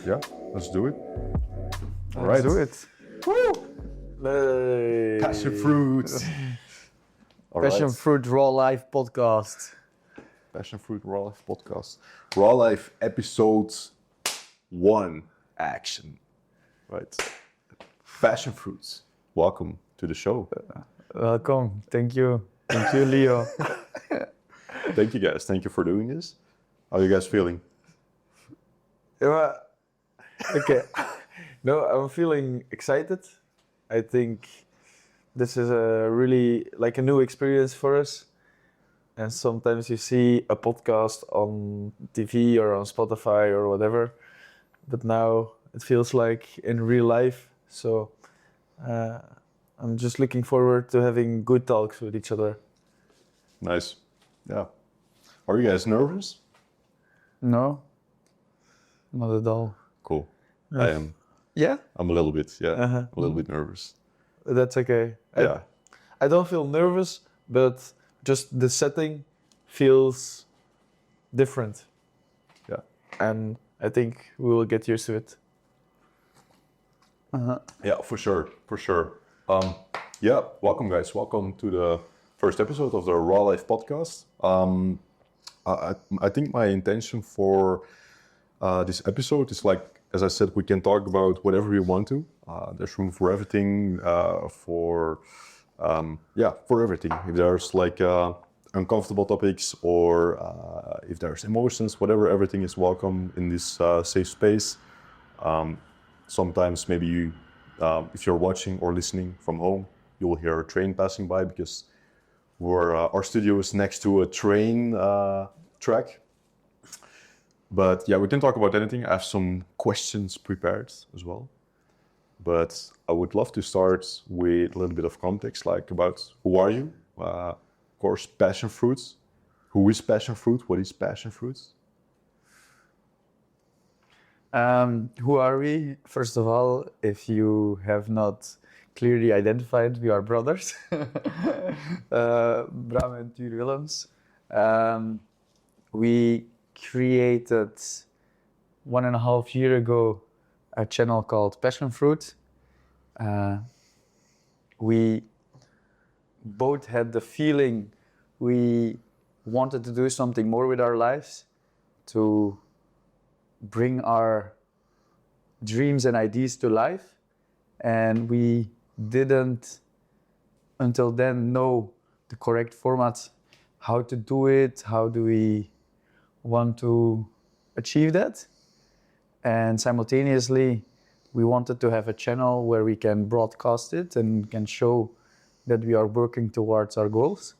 Yeah, let's do it. All Let's right. do it. Woo! Passion fruits. All Passion right. Fruit Raw Life podcast. Passion Fruit Raw Life podcast. Raw Life episode 1. Action. Right. Passion fruits. Welcome to the show. Welcome. Thank you. Thank you, Leo. Thank you guys. Thank you for doing this. How are you guys feeling? Yeah, okay. No, I'm feeling excited. I think this is a really like a new experience for us. And sometimes you see a podcast on TV or on Spotify or whatever, but now it feels like in real life. So I'm just looking forward to having good talks with each other. Nice. Yeah. Are you guys nervous? No, not at all. Cool. I am. Yeah? I'm a little bit. Yeah. Uh-huh. A little bit nervous. That's okay. Yeah. I don't feel nervous, but just the setting feels different. Yeah. And I think we will get used to it. Yeah, for sure, for sure. Yeah, welcome guys. Welcome to the first episode of the Raw Life podcast. I think my intention for this episode is like, as I said, we can talk about whatever we want to. There's room for everything, for everything. If there's like uncomfortable topics or if there's emotions, whatever, everything is welcome in this safe space. Sometimes maybe you, if you're watching or listening from home, you will hear a train passing by because our studio is next to a train track. But yeah, we can talk about anything. I have some questions prepared as well. But I would love to start with a little bit of context, like about who are you? Of course, passion fruits. Who is passion fruit? What is passion fruits? Who are we? First of all, if you have not clearly identified, we are brothers. Bram and Tuur Willems. We created 1.5 years ago a channel called Passion Fruit. We both had the feeling we wanted to do something more with our lives, to bring our dreams and ideas to life, and we didn't until then know the correct format, how to do it, how do we want to achieve that. And simultaneously we wanted to have a channel where we can broadcast it and can show that we are working towards our goals.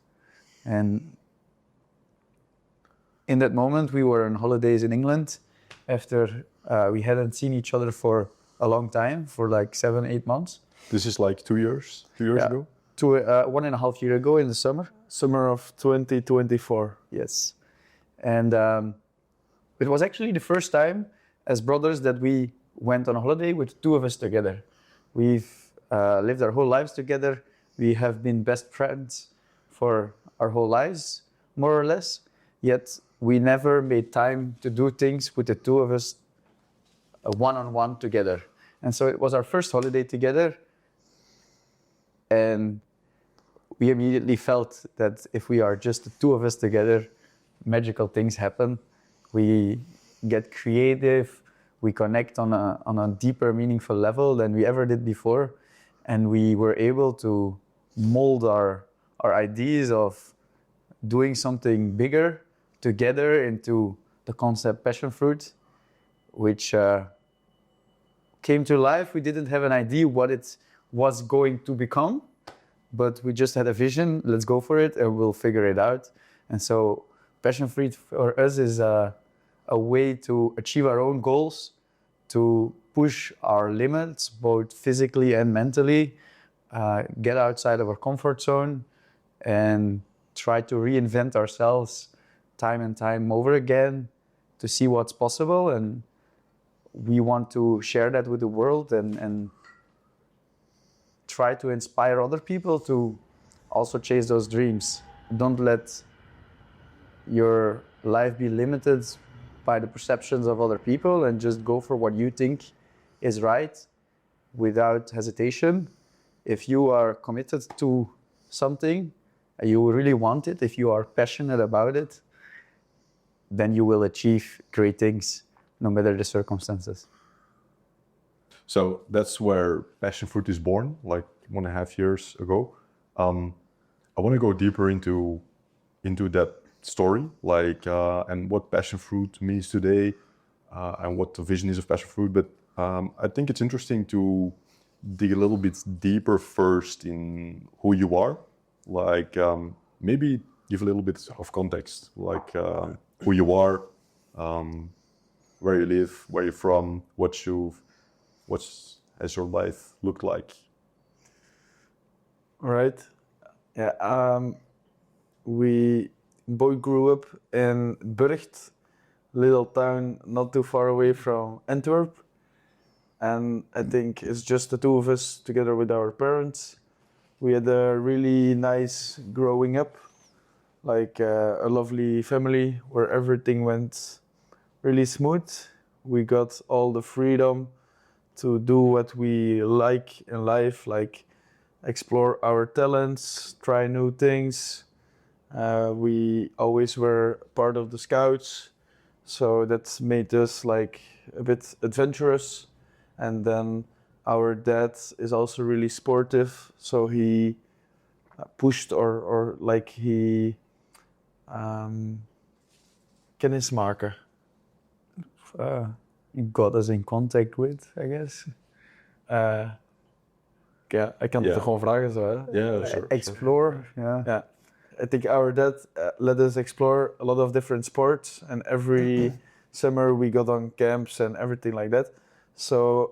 And in that moment we were on holidays in England after we hadn't seen each other for a long time, for like 7-8 months. This is like 2 years ago? 1.5 years ago in the summer of 2024, yes. And it was actually the first time as brothers that we went on a holiday with two of us together. We've lived our whole lives together. We have been best friends for our whole lives, more or less. Yet we never made time to do things with the two of us one-on-one together. And so it was our first holiday together. And we immediately felt that if we are just the two of us together, magical things happen. We get creative. We connect on a deeper, meaningful level than we ever did before. And we were able to mold our ideas of doing something bigger together into the concept Passion Fruit, which came to life. We didn't have an idea what it was going to become, but we just had a vision. Let's go for it and we'll figure it out. And so Passion Fruit for us is a way to achieve our own goals, to push our limits, both physically and mentally, get outside of our comfort zone and try to reinvent ourselves time and time over again to see what's possible. And we want to share that with the world and try to inspire other people to also chase those dreams. Don't let your life be limited by the perceptions of other people and just go for what you think is right without hesitation. If you are committed to something and you really want it, if you are passionate about it, then you will achieve great things no matter the circumstances. So that's where passion fruit is born, like 1.5 years ago. I want to go deeper into that story, like and what passion fruit means today, and what the vision is of passion fruit. But I think it's interesting to dig a little bit deeper first in who you are, like maybe give a little bit of context, like who you are, where you live, where you're from, what has your life looked like. All right. Yeah. We both grew up in Burgt, little town not too far away from Antwerp. And I think it's just the two of us together with our parents. We had a really nice growing up, like a lovely family where everything went really smooth. We got all the freedom to do what we like in life, like explore our talents, try new things. We always were part of the scouts, so that made us like a bit adventurous. And then our dad is also really sportive, so he pushed or like he kennismaken. Got us in contact with, I guess. Ja, ik kan het er gewoon vragen zo, hè? Yeah, sure. Explore, yeah. Yeah. I think our dad let us explore a lot of different sports, and every summer we got on camps and everything like that. So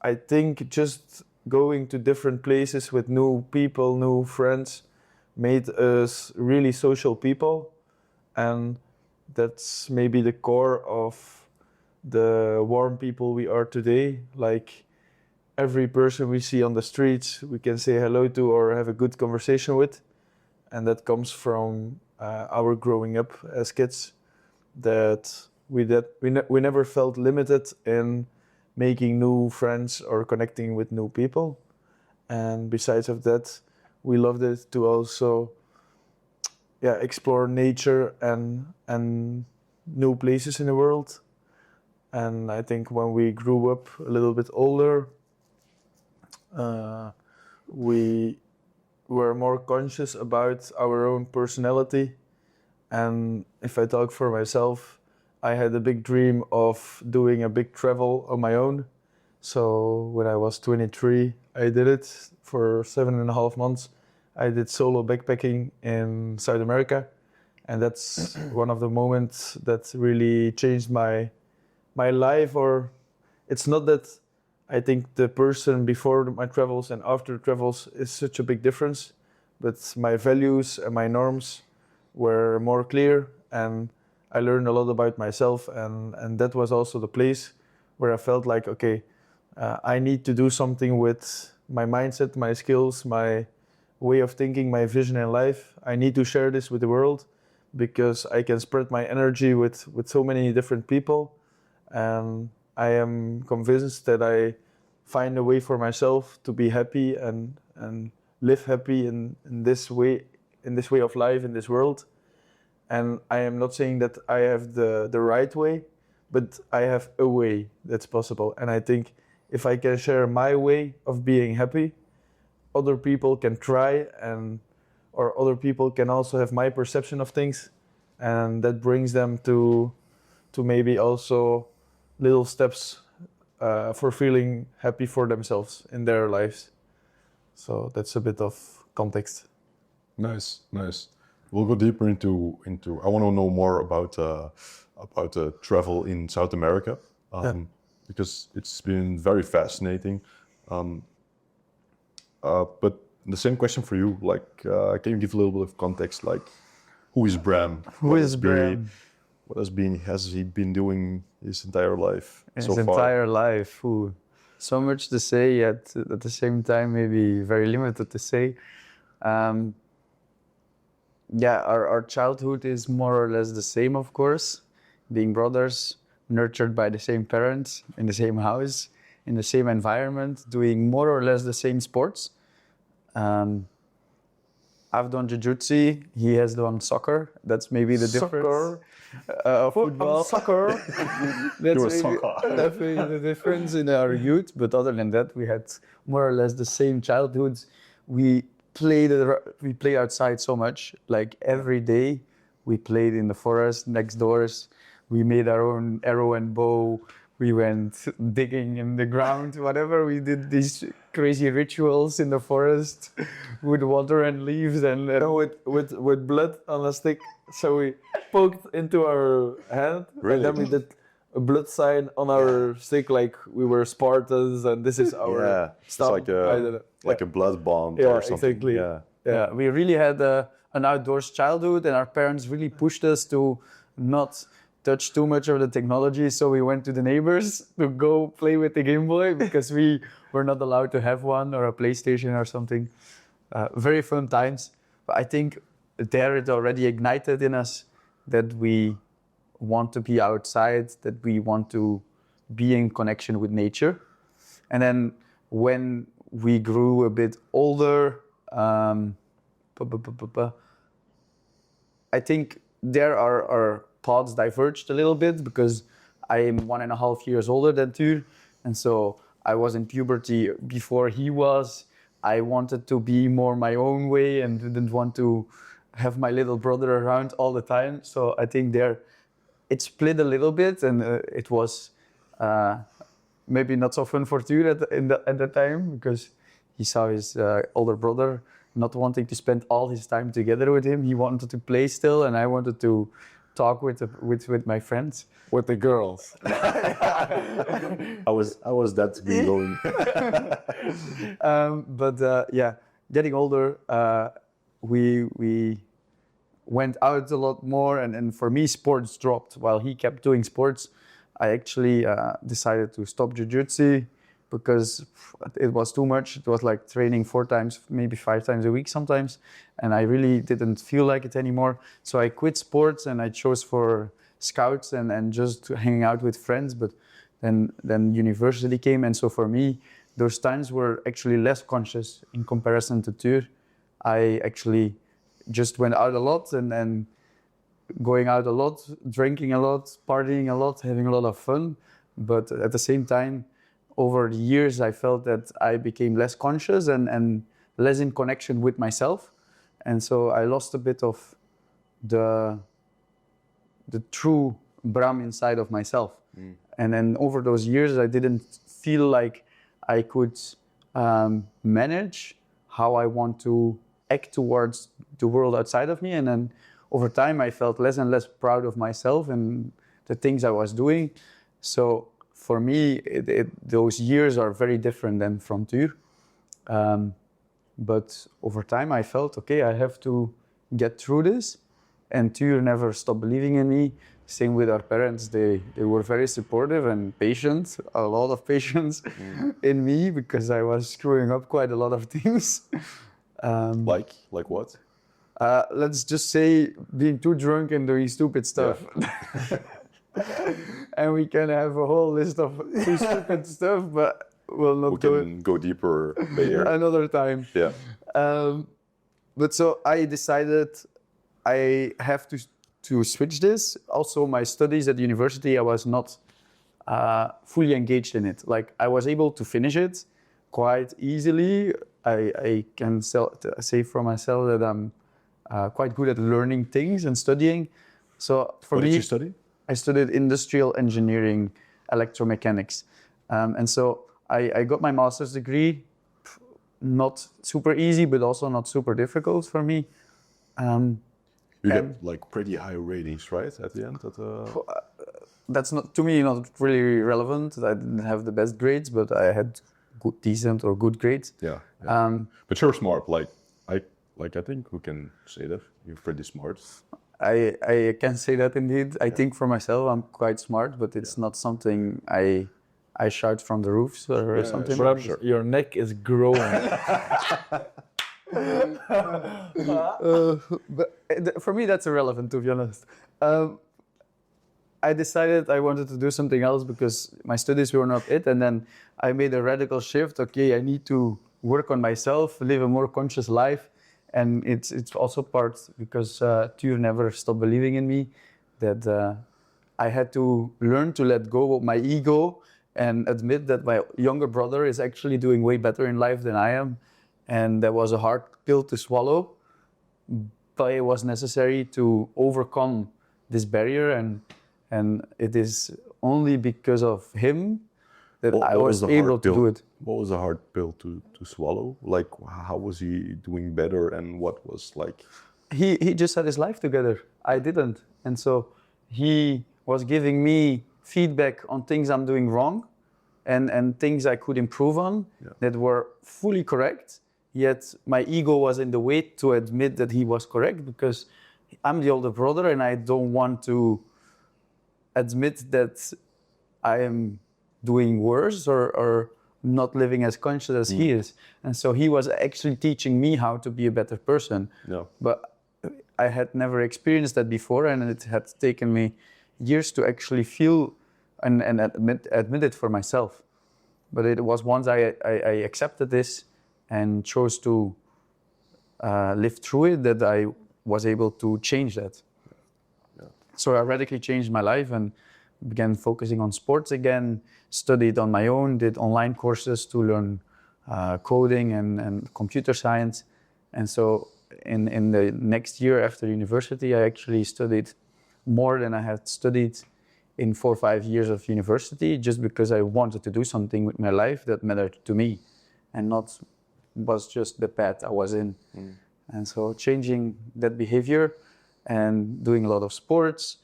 I think just going to different places with new people, new friends, made us really social people. And that's maybe the core of the warm people we are today. Like every person we see on the streets, we can say hello to or have a good conversation with. And that comes from our growing up as kids, that we never felt limited in making new friends or connecting with new people. And besides of that, we loved it to also explore nature and new places in the world. And I think when we grew up a little bit older, we were more conscious about our own personality. And if I talk for myself, I had a big dream of doing a big travel on my own. So when I was 23, I did it for 7.5 months. I did solo backpacking in South America. And that's one of the moments that really changed my life. Or it's not that I think the person before my travels and after travels is such a big difference, but my values and my norms were more clear, and I learned a lot about myself, and that was also the place where I felt like, okay, I need to do something with my mindset, my skills, my way of thinking, my vision in life. I need to share this with the world because I can spread my energy with so many different people, and I am convinced that I find a way for myself to be happy and live happy in this way of life in this world. And I am not saying that I have the right way, but I have a way that's possible. And I think if I can share my way of being happy, other people can try, or other people can also have my perception of things, and that brings them to maybe also little steps for feeling happy for themselves in their lives. So that's a bit of context. Nice. We'll go deeper into. I want to know more about travel in South America, because it's been very fascinating. But the same question for you. Like, can you give a little bit of context? Like, who is Bram? Who is Bram? What has he been doing his entire life His so far? entire life. Ooh. So much to say, yet at the same time maybe very limited to say. Our childhood is more or less the same, of course. being brothers, nurtured by the same parents, in the same house, in the same environment, doing more or less the same sports. I've done jiu-jitsu, he has done soccer. That's maybe the difference. Football. Soccer. That's You're a maybe soccer. definitely the difference in our youth. But other than that, we had more or less the same childhoods. We played outside so much. Like every day, we played in the forest next doors. We made our own arrow and bow. We went digging in the ground, whatever. We did these crazy rituals in the forest with water and leaves and With blood on a stick. So we poked into our hand, Really? and then we did a blood sign on our stick, like we were Spartans, and this is our Yeah, it's stuff. like I don't know. like a blood bond Yeah, or something. exactly. Yeah. Yeah, we really had an outdoors childhood, and our parents really pushed us to not touch too much of the technology. So we went to the neighbors to go play with the Game Boy because we were not allowed to have one or a PlayStation or something. Very fun times. But I think there it already ignited in us that we want to be outside, that we want to be in connection with nature. And then when we grew a bit older, I think there our paths diverged a little bit because I am 1.5 years older than Tuur. And so I was in puberty before he was. I wanted to be more my own way and didn't want to have my little brother around all the time. So I think there it split a little bit, and it was maybe not so fun for Tuur at the time because he saw his older brother not wanting to spend all his time together with him. He wanted to play still, and I wanted to talk with my friends. With the girls. I was that going. Yeah, getting older, we went out a lot more, and for me, sports dropped. While he kept doing sports, I actually decided to stop jiu-jitsu because it was too much. It was like training 4 times, maybe 5 times a week sometimes, and I really didn't feel like it anymore. So I quit sports and I chose for scouts and just hanging out with friends. But then university came, and so for me, those times were actually less conscious in comparison to Tuur. I actually just went out a lot and going out a lot, drinking a lot, partying a lot, having a lot of fun. But at the same time, over the years, I felt that I became less conscious and less in connection with myself. And so I lost a bit of the true Bram inside of myself. And then over those years, I didn't feel like I could manage how I want to act towards the world outside of me. And then over time, I felt less and less proud of myself and the things I was doing. So for me, those years are very different than from Tuur. But over time, I felt, okay, I have to get through this. And Tuur never stopped believing in me. Same with our parents. They were very supportive and patient, a lot of patience in me because I was screwing up quite a lot of things. Like what? Let's just say being too drunk and doing stupid stuff. Yeah. And we can have a whole list of too stupid stuff, but we'll not do it. We can go deeper later. Another time. Yeah. But so I decided I have to switch this. Also, my studies at university, I was not fully engaged in it. Like I was able to finish it quite easily. I can say for myself that I'm quite good at learning things and studying. So for What me, did you study? I studied industrial engineering, electromechanics. And so I got my master's degree, not super easy, but also not super difficult for me. You get like pretty high ratings, right? At the end? That's not, to me, not really relevant. I didn't have the best grades, but I had good, decent or good grades. Yeah. But you're smart. I think we can say that. You're pretty smart. I can say that indeed. I think for myself, I'm quite smart, but it's not something I shout from the roofs or something. Sure. Your neck is growing. But for me, that's irrelevant, to be honest. I decided I wanted to do something else because my studies were not it. And then I made a radical shift. Okay, I need to work on myself, live a more conscious life. And it's also part because Tuur never stopped believing in me, that I had to learn to let go of my ego and admit that my younger brother is actually doing way better in life than I am. And that was a hard pill to swallow, but it was necessary to overcome this barrier. And it is only because of him that I was the able hard to pill? do it. What was a hard pill to swallow? Like, how was he doing better, and what was like? He just had his life together. I didn't. And so he was giving me feedback on things I'm doing wrong and things I could improve on that were fully correct. Yet my ego was in the way to admit that he was correct because I'm the older brother and I don't want to admit that I am doing worse or not living as conscious as he is. And so he was actually teaching me how to be a better person. Yeah. But I had never experienced that before, and it had taken me years to actually feel and admit it for myself. But it was once I accepted this and chose to live through it that I was able to change that. Yeah. So I radically changed my life and began focusing on sports again, studied on my own, did online courses to learn coding and computer science. And so in the next year after university, I actually studied more than I had studied in 4 or 5 years of university, just because I wanted to do something with my life that mattered to me and not was just the path I was in. And so changing that behavior and doing a lot of sports,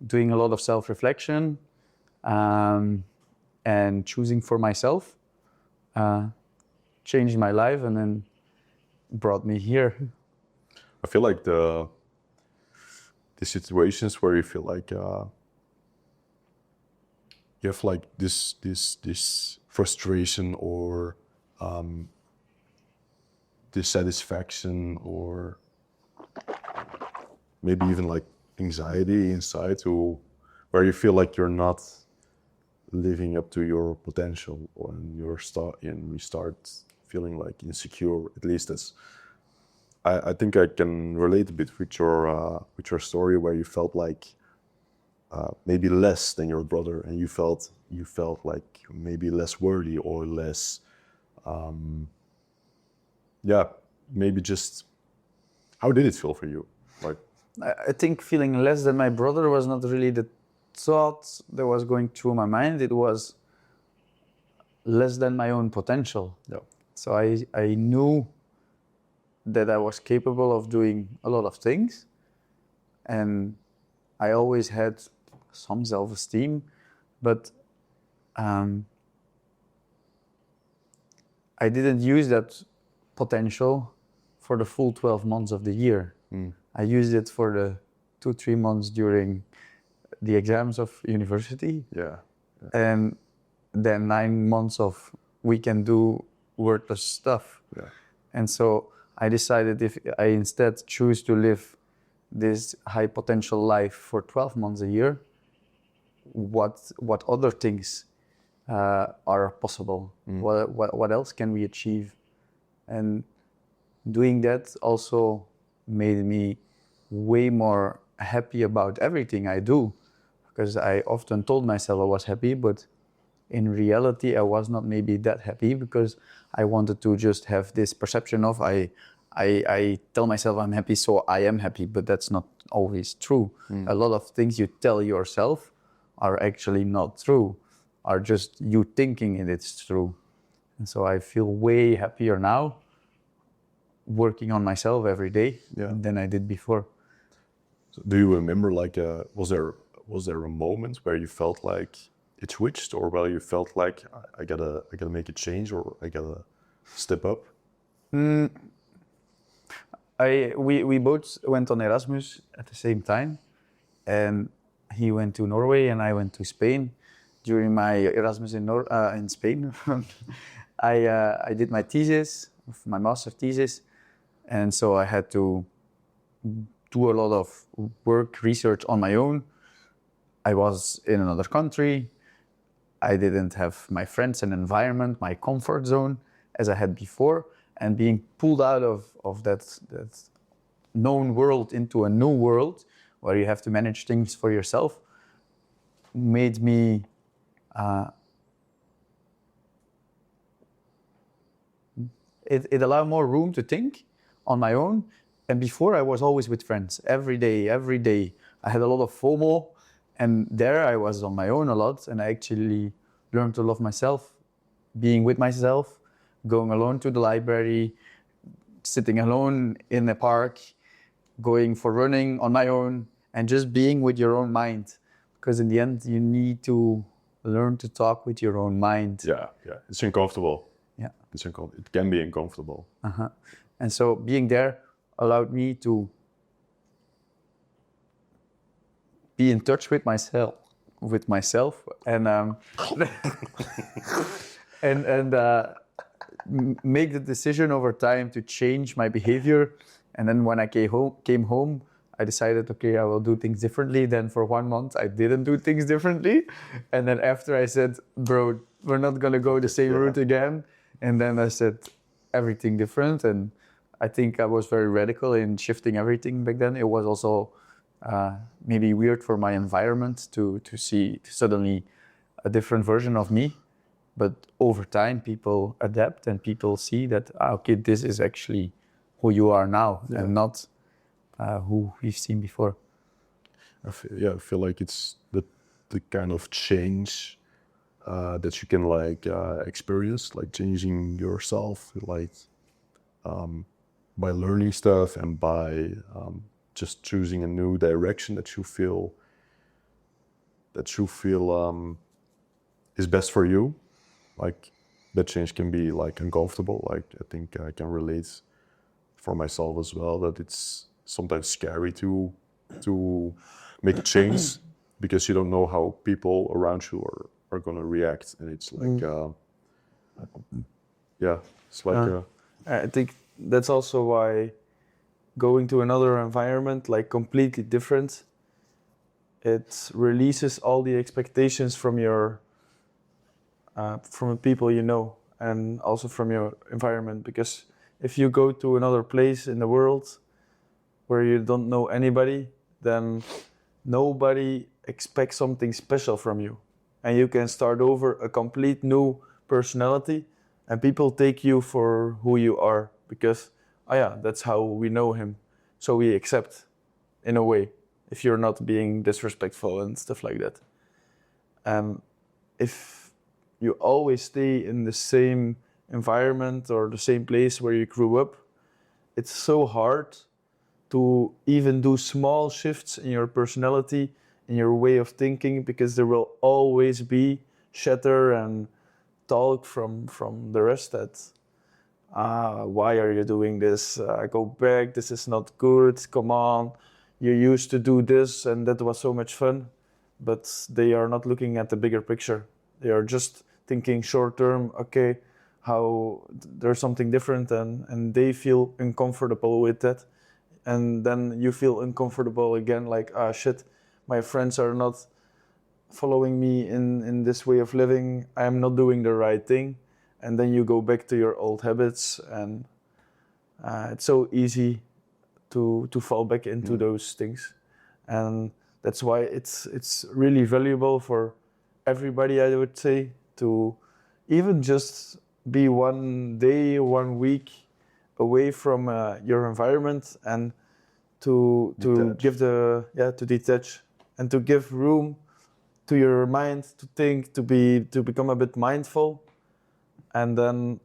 doing a lot of self-reflection, and choosing for myself, changed my life and then brought me here. I feel like the situations where you feel like you have like this frustration or dissatisfaction or maybe even like anxiety inside, to where you feel like you're not living up to your potential, and you start feeling like insecure. At least that's. I think I can relate a bit with your story, where you felt like maybe less than your brother, and you felt like maybe less worthy or less. Maybe just. How did it feel for you? Like, I think feeling less than my brother was not really the thought that was going through my mind. It was less than my own potential. Yeah. So I knew that I was capable of doing a lot of things, and I always had some self-esteem, but I didn't use that potential for the full 12 months of the year. I used it for the 2-3 months during the exams of university. yeah. And then 9 months of we can do worthless stuff. Yeah. And so I decided if I instead choose to live this high potential life for 12 months a year, what other things are possible? What else can we achieve? And doing that also made me way more happy about everything I do, because I often told myself I was happy, but in reality I was not maybe that happy, because I wanted to just have this perception of I tell myself I'm happy, so I am happy, but that's not always true. A lot of things you tell yourself are actually not true, are just you thinking it's true. And so I feel way happier now working on myself every day than I did before. So do you remember, like, was there a moment where you felt like it switched, or where you felt like I gotta make a change, or I gotta step up? We both went on Erasmus at the same time, and he went to Norway and I went to Spain. During my Erasmus in Spain, I did my thesis, my master thesis, and so I had to do a lot of work, research on my own. I was in another country. I didn't have my friends and environment, my comfort zone as I had before, and being pulled out of that known world into a new world where you have to manage things for yourself made me it allowed more room to think on my own. And before I was always with friends every day. I had a lot of FOMO, and there I was on my own a lot, and I actually learned to love myself, being with myself, going alone to the library, sitting alone in a park, going for running on my own, and just being with your own mind. Because in the end, you need to learn to talk with your own mind. Yeah, it's uncomfortable. Yeah. It can be uncomfortable. And so being there allowed me to be in touch with myself, and make the decision over time to change my behavior. And then when I came home, I decided, okay, I will do things differently. Then for 1 month, I didn't do things differently. And then after I said, bro, we're not going to go the same route again. And then I said everything different. And I think I was very radical in shifting everything back then. It was also maybe weird for my environment to see suddenly a different version of me. But over time, people adapt and people see that, okay, this is actually who you are now and not who we've seen before. I feel like it's the kind of change that you can experience, like changing yourself, like by learning stuff and by just choosing a new direction that you feel is best for you. Like that change can be like uncomfortable. Like I think I can relate for myself as well that it's sometimes scary to make a change because you don't know how people around you are gonna react, and it's like it's like I think that's also why going to another environment, like completely different, it releases all the expectations from your from the people you know, and also from your environment. Because if you go to another place in the world where you don't know anybody, then nobody expects something special from you, and you can start over a complete new personality, and people take you for who you are because that's how we know him, so we accept in a way if you're not being disrespectful and stuff like that. And if you always stay in the same environment or the same place where you grew up, it's so hard to even do small shifts in your personality, in your way of thinking, because there will always be chatter and talk from the rest that, why are you doing this? Go back, this is not good, come on. You used to do this and that was so much fun. But they are not looking at the bigger picture. They are just thinking short term, okay, how there's something different, and they feel uncomfortable with that. And then you feel uncomfortable again, like, shit, my friends are not following me in this way of living, I am not doing the right thing. And then you go back to your old habits, and it's so easy to fall back into those things. And that's why it's really valuable for everybody, I would say, to even just be 1 day, 1 week away from your environment, and to detach and to give room to your mind to think, to become a bit mindful. And then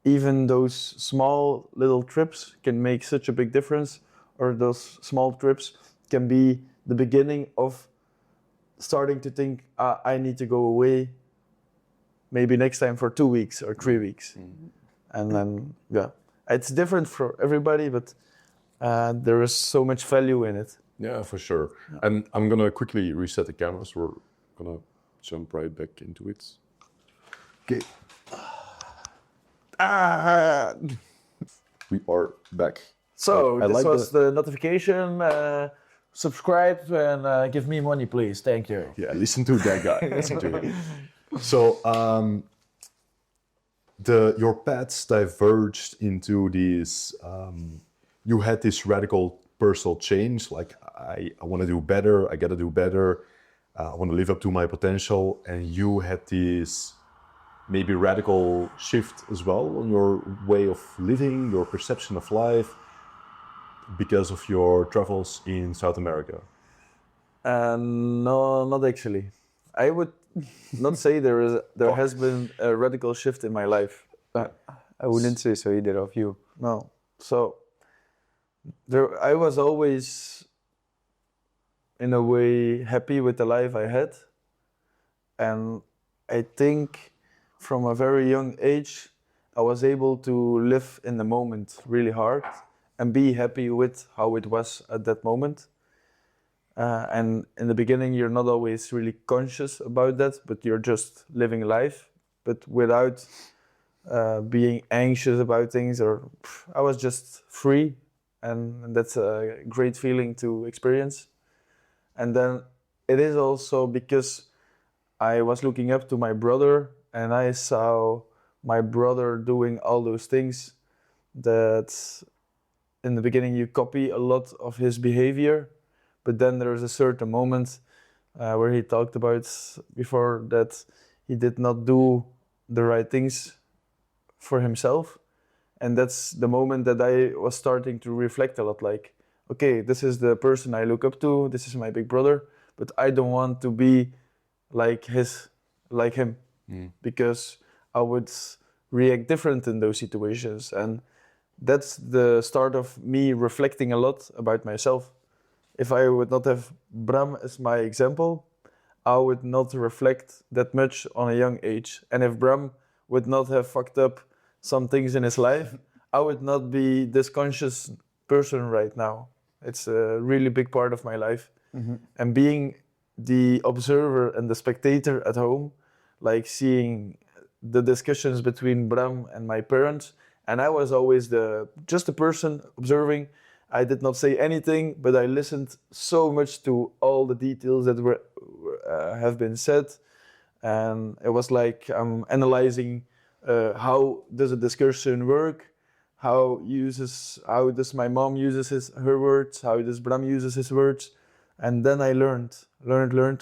even those small little trips can make such a big difference, or those small trips can be the beginning of starting to think, I need to go away maybe next time for 2 weeks or 3 weeks. And then it's different for everybody, but there is so much value in it. Yeah, for sure. And I'm gonna quickly reset the cameras. We're gonna jump right back into it. Okay. We are back. So this was the notification. subscribe and give me money, please. Thank you. Yeah, listen to that guy. Listen to him. So your paths diverged into this. You had this radical personal change. Like I want to do better. I got to do better. I want to live up to my potential. And you had this maybe radical shift as well on your way of living, your perception of life, because of your travels in South America. No, not actually. I would not say there has been a radical shift in my life. I wouldn't say so either of you. No. So I was always in a way happy with the life I had. And I think from a very young age I was able to live in the moment really hard and be happy with how it was at that moment. And in the beginning, you're not always really conscious about that, but you're just living life, but without being anxious about things. I was just free, and that's a great feeling to experience. And then it is also because I was looking up to my brother, and I saw my brother doing all those things that in the beginning you copy a lot of his behavior. But then there was a certain moment where he talked about before that he did not do the right things for himself. And that's the moment that I was starting to reflect a lot, like, okay, this is the person I look up to, this is my big brother, but I don't want to be like him, because I would react different in those situations. And that's the start of me reflecting a lot about myself. If I would not have Bram as my example, I would not reflect that much on a young age. And if Bram would not have fucked up some things in his life, I would not be this conscious person right now. It's a really big part of my life. Mm-hmm. And being the observer and the spectator at home, like seeing the discussions between Bram and my parents, and I was always just a person observing. I did not say anything, but I listened so much to all the details that have been said, and it was like I'm analyzing how does a discussion work, how does my mom uses her words, how does Bram uses his words, and then I learned,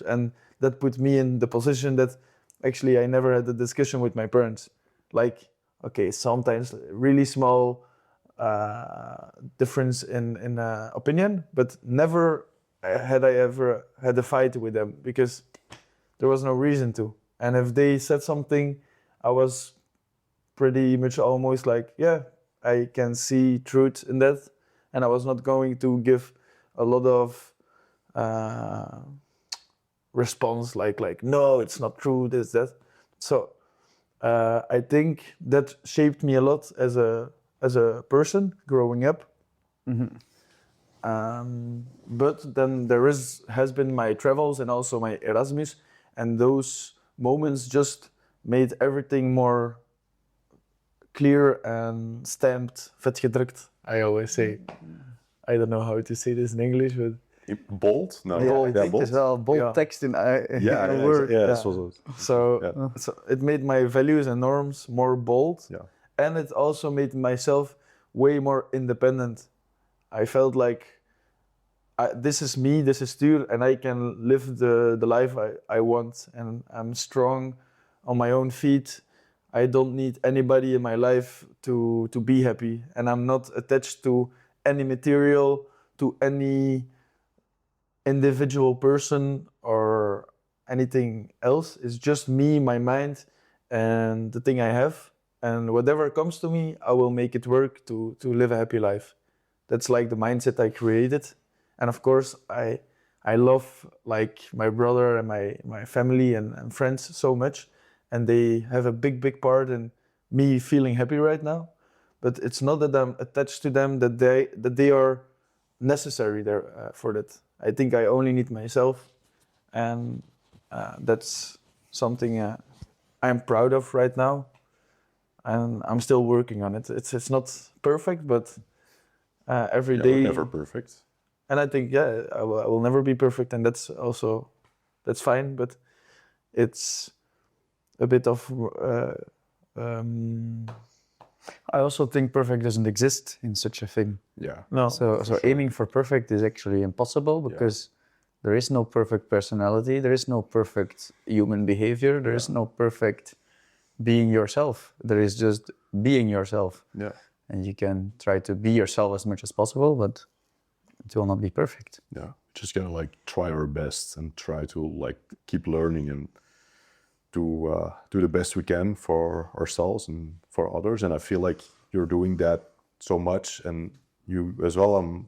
and that put me in the position that actually I never had a discussion with my parents. Like, okay, sometimes really small difference in opinion, but never had I ever had a fight with them, because there was no reason to. And if they said something, I was pretty much almost like, yeah, I can see truth in that, and I was not going to give a lot of response like no, it's not true, this, that. So I think that shaped me a lot as a person growing up. Mm-hmm. But then has been my travels and also my Erasmus, and those moments just made everything more clear and stamped, vetgedrukt, I always say. I don't know how to say this in English, but bold? No, yeah, bold. It's well bold text in a word. Yeah. So it made my values and norms more bold. Yeah. And it also made myself way more independent. I felt like this is me, this is Stuur, and I can live the life I want, and I'm strong on my own feet. I don't need anybody in my life to be happy, and I'm not attached to any material, to any individual person or anything else. It's just me, my mind, and the thing I have. And whatever comes to me, I will make it work to live a happy life. That's like the mindset I created. And of course, I love like my brother and my family and friends so much. And they have a big part in me feeling happy right now. But it's not that I'm attached to them, that they are necessary there for that. I think I only need myself. And that's something I'm proud of right now. And I'm still working on it. It's not perfect, but every day. Never perfect. And I think, yeah, I will never be perfect, and that's fine. But it's a bit of I also think perfect doesn't exist in such a thing. Yeah. no. So sure. aiming for perfect is actually impossible because there is no perfect personality, there is no perfect human behavior, there is no perfect being yourself. There is just being yourself. Yeah. And you can try to be yourself as much as possible, but it will not be perfect. Yeah. Just gotta like try our best and try to like keep learning and do the best we can for ourselves and for others. And I feel like you're doing that so much, and you as well. I'm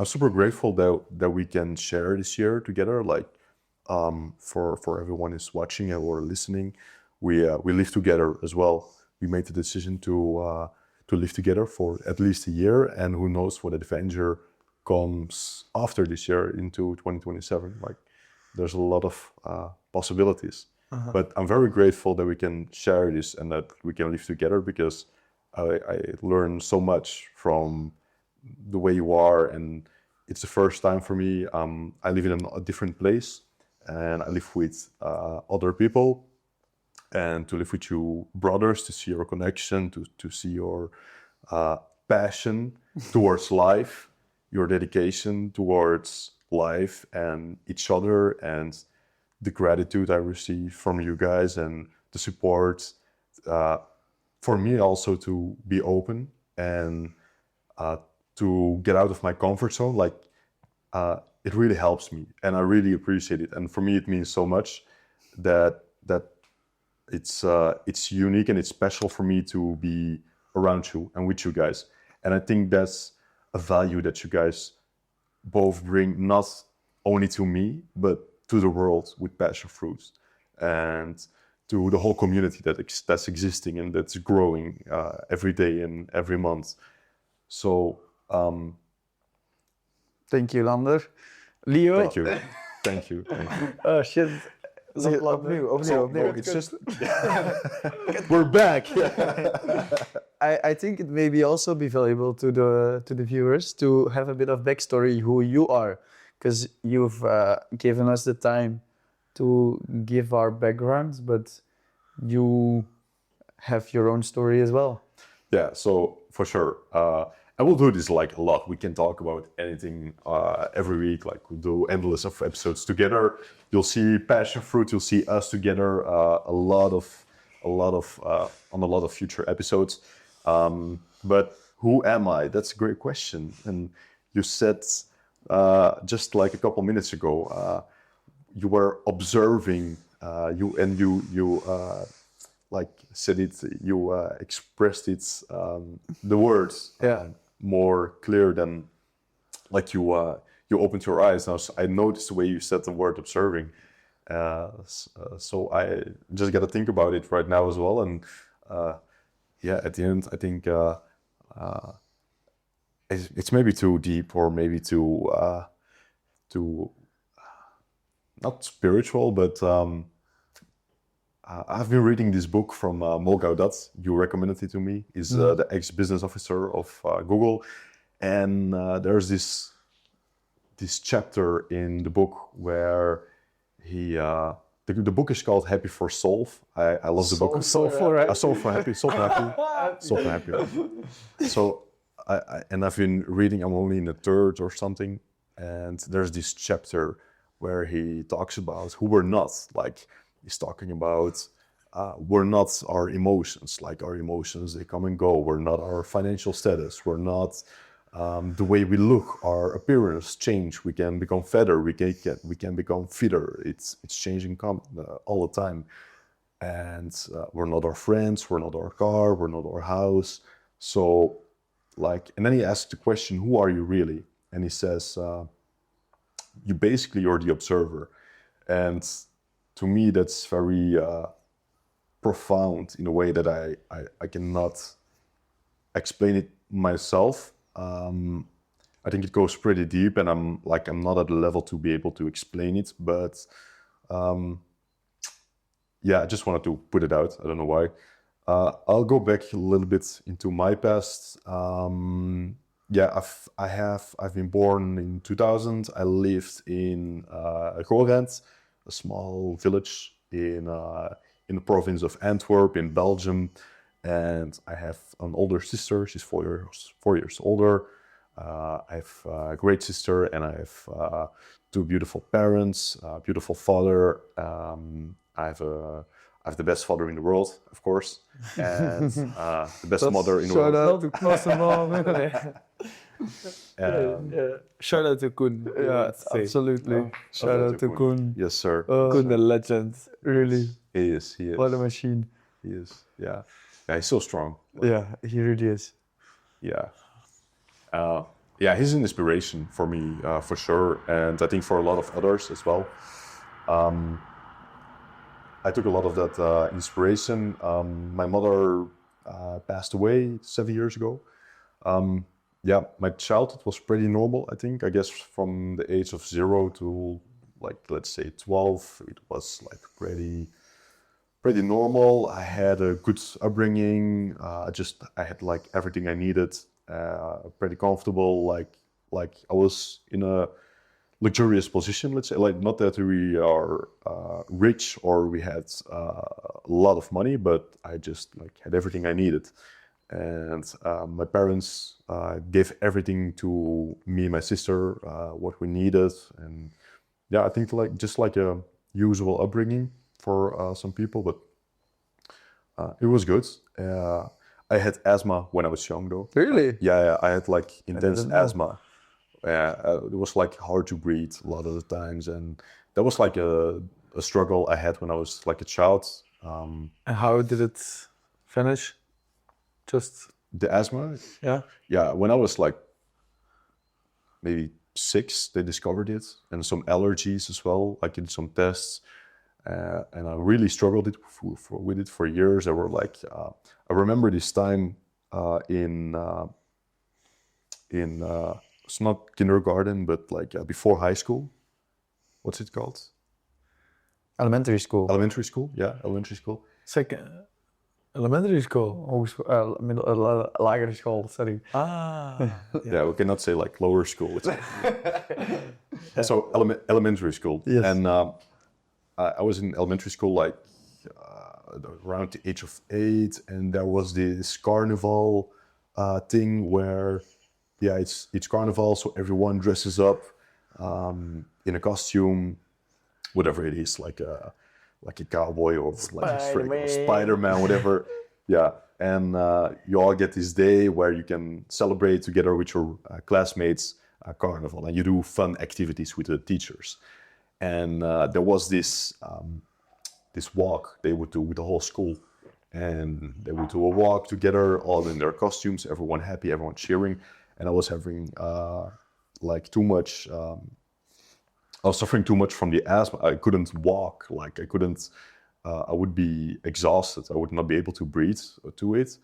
super grateful that we can share this year together. Like for everyone who's watching or listening, we live together as well. We made the decision to live together for at least a year, and who knows what adventure comes after this year into 2027. Like there's a lot of possibilities. But I'm very grateful that we can share this and that we can live together, because I learned so much from the way you are, and it's the first time for me. I live in a different place, and I live with other people, and to live with you brothers, to see your connection, to see your passion towards life, your dedication towards life and each other, and the gratitude I receive from you guys and the support. For me also to be open and to get out of my comfort zone, like it really helps me, and I really appreciate it. And for me, it means so much that it's unique and it's special for me to be around you and with you guys. And I think that's a value that you guys both bring, not only to me, but to the world with Passion Fruits, and to the whole community that's existing and that's growing every day and every month. So Thank you, Lander. Leo. thank you. Thank you. Oh shit. Opnieuw. No, it's just we're back. I think it may be also be valuable to the viewers to have a bit of backstory who you are, because you've given us the time to give our backgrounds, but you have your own story as well. Yeah, so for sure. I will do this like a lot. We can talk about anything every week. Like we'll do endless of episodes together. You'll see Passion Fruit. You'll see us together. A lot of future episodes. But who am I? That's a great question. And you said just like a couple minutes ago, you were observing. You like said it. You expressed it. The words. More clear than like you opened your eyes. Now I noticed the way you said the word observing, so I just got to think about it right now as well. And at the end I think it's maybe too deep, or maybe too not spiritual, but I've been reading this book from Mo Gaudat. You recommended it to me. He's the ex-business officer of Google. And there's this chapter in the book where he... the book is called Happy for Solve. I love the book. Solve for Happy. Solve for Happy. Solve for Happy. Solve for Happy. So, I've been reading, I'm only in the third or something. And there's this chapter where he talks about who we're not. Like, he's talking about we're not our emotions. Like our emotions, they come and go. We're not our financial status. We're not the way we look. Our appearance change. We can become fatter. We can become fitter. It's changing all the time. And we're not our friends. We're not our car. We're not our house. So, like, and then he asks the question, "Who are you really?" And he says, "You're the observer." And to me, that's very profound in a way that I cannot explain it myself. I think it goes pretty deep, and I'm not at the level to be able to explain it. But I just wanted to put it out. I don't know why. I'll go back a little bit into my past. yeah, I've been born in 2000. I lived in Gorent, a small village in the province of Antwerp in Belgium, and I have an older sister. She's 4 years older. I have a great sister, and I have two beautiful parents, a beautiful father. I have the best father in the world, of course, and the best mother in the world. Shout out to Kosovo. Um, Shout out to Koen. Yeah, absolutely. Shout out to Koen. Yes, sir. Koen the legend. Really, He is. He is. what a machine. He is. Yeah. Yeah. He's so strong. Yeah, he really is. Yeah. Yeah. He's an inspiration for me, for sure, and I think for a lot of others as well. I took a lot of that inspiration. My mother passed away 7 years ago. Yeah, my childhood was pretty normal, I think. I guess from the age of 0 to like, let's say 12, it was like pretty normal. I had a good upbringing. I had like everything I needed. Pretty comfortable. Like I was in a luxurious position, let's say. Like, not that we are rich or we had a lot of money, but I just like had everything I needed. And my parents gave everything to me and my sister, what we needed. And yeah, I think like just like a usual upbringing for some people, but it was good. I had asthma when I was young, though. Really? Yeah, I had like intense didn't know. asthma. It was like hard to breathe a lot of the times, and that was like a struggle I had when I was like a child. And how did it finish? Just, The asthma, yeah. yeah, when I was like maybe 6, they discovered it, and some allergies as well. I did some tests, and I really struggled with it for years. I were like, I remember this time in it's not kindergarten, but like before high school. What's it called? Elementary school. Elementary school. Yeah, elementary school. Second, elementary school. Lagere school, sorry. Yeah, we cannot say like lower school. So elementary school. Yes. And I was in elementary school like around the age of 8, and there was this carnival thing where, yeah, it's carnival, so everyone dresses up in a costume, whatever it is, like a cowboy or like a Spider-Man, whatever. Yeah, and you all get this day where you can celebrate together with your classmates carnival, and you do fun activities with the teachers. And there was this walk they would do with the whole school, and they would do a walk together, all in their costumes, everyone happy, everyone cheering. And I was having like too much. I was suffering too much from the asthma. I couldn't walk. Like I couldn't. I would be exhausted. I would not be able to breathe to it.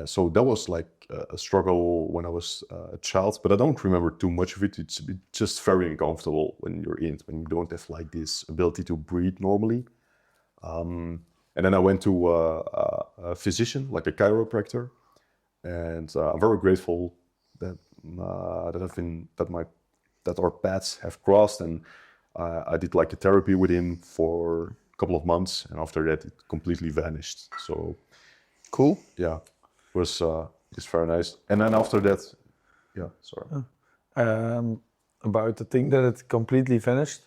So that was like a struggle when I was a child. But I don't remember too much of it. It's just very uncomfortable when you're in it, when you don't have like this ability to breathe normally. And then I went to a physician, like a chiropractor, and I'm very grateful that that our paths have crossed, and I did like a therapy with him for a couple of months, and after that it completely vanished. So Cool. yeah, it was it's very nice. And then after that, yeah, sorry. About the thing that it completely vanished.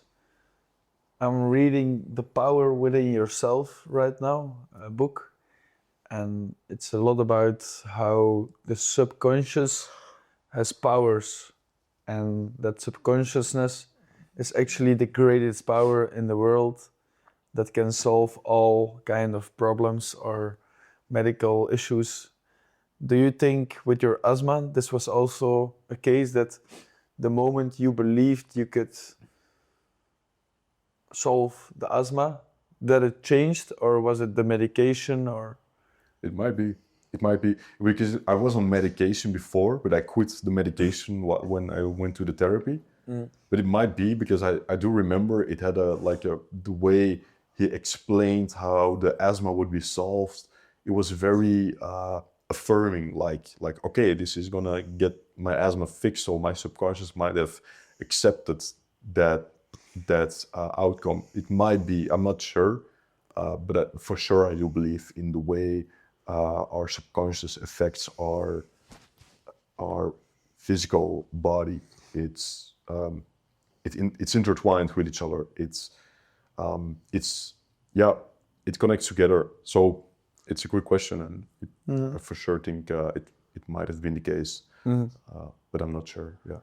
I'm reading The Power Within Yourself right now, a book, and it's a lot about how the subconscious has powers, and that subconsciousness is actually the greatest power in the world that can solve all kind of problems or medical issues. Do you think with your asthma this was also a case that the moment you believed you could solve the asthma, that it changed, or was it the medication, or? It might be. It might be because I was on medication before, but I quit the medication when I went to the therapy. But it might be because I do remember it had the way he explained how the asthma would be solved. It was very affirming like okay, this is gonna get my asthma fixed, so my subconscious might have accepted that outcome. It might be, I'm not sure, but for sure I do believe in the way our subconscious affects our physical body. It's intertwined with each other. It's yeah, it connects together. So it's a good question, and I for sure think it might have been the case, but I'm not sure. Yeah.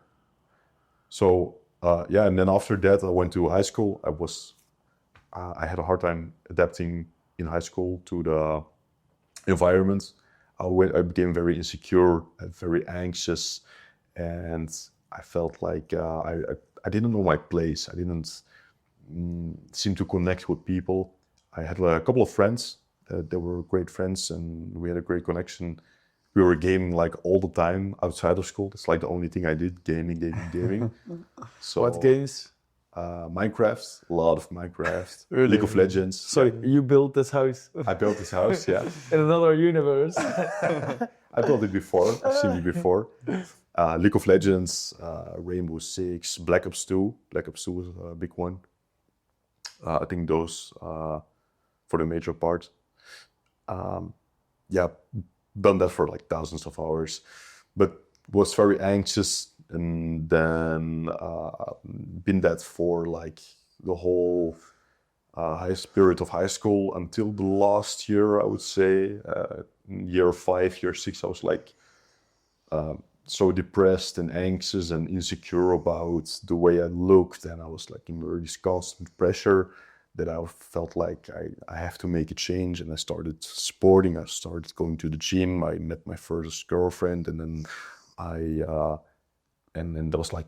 So yeah, and then after that I went to high school. I had a hard time adapting in high school to the environment. I became very insecure, very anxious, and I felt like I didn't know my place. I didn't seem to connect with people. I had a couple of friends. They were great friends, and we had a great connection. We were gaming like all the time outside of school. That's like the only thing I did: gaming. So What games? Minecraft, a lot of Minecraft, Really? League of Legends. So you built this house I built this house, yeah. in another universe. I built it before, I've seen it before. League of Legends, Rainbow Six, Black Ops 2. Black Ops 2 was a big one. I think those for the major part. Yeah, done that for like thousands of hours, but was very anxious, and then been that for like the whole high spirit of high school until the last year, I would say. Year 5, year 6, I was like so depressed and anxious and insecure about the way I looked, and I was like in this constant pressure that I felt like I have to make a change. And I started sporting. I started going to the gym. I met my first girlfriend, and then and then that was like,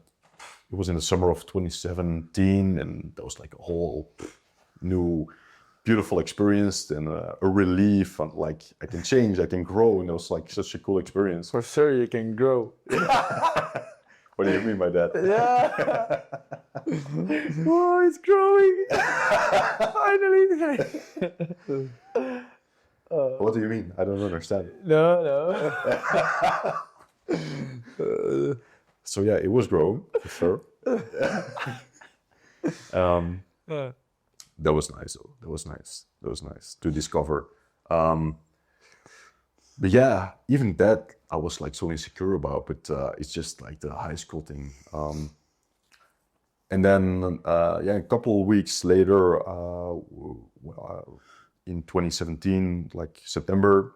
it was in the summer of 2017, and that was like a whole new beautiful experience and a relief, and like I can change, I can grow, and it was like such a cool experience. For sure, you can grow. What do you mean by that? Yeah. Oh, it's growing. Finally. What do you mean? I don't understand. No. So yeah, it was growing for sure. That was nice though. That was nice to discover. But yeah, even that I was like so insecure about, but it's just like the high school thing. And then yeah, a couple of weeks later, in 2017, like September,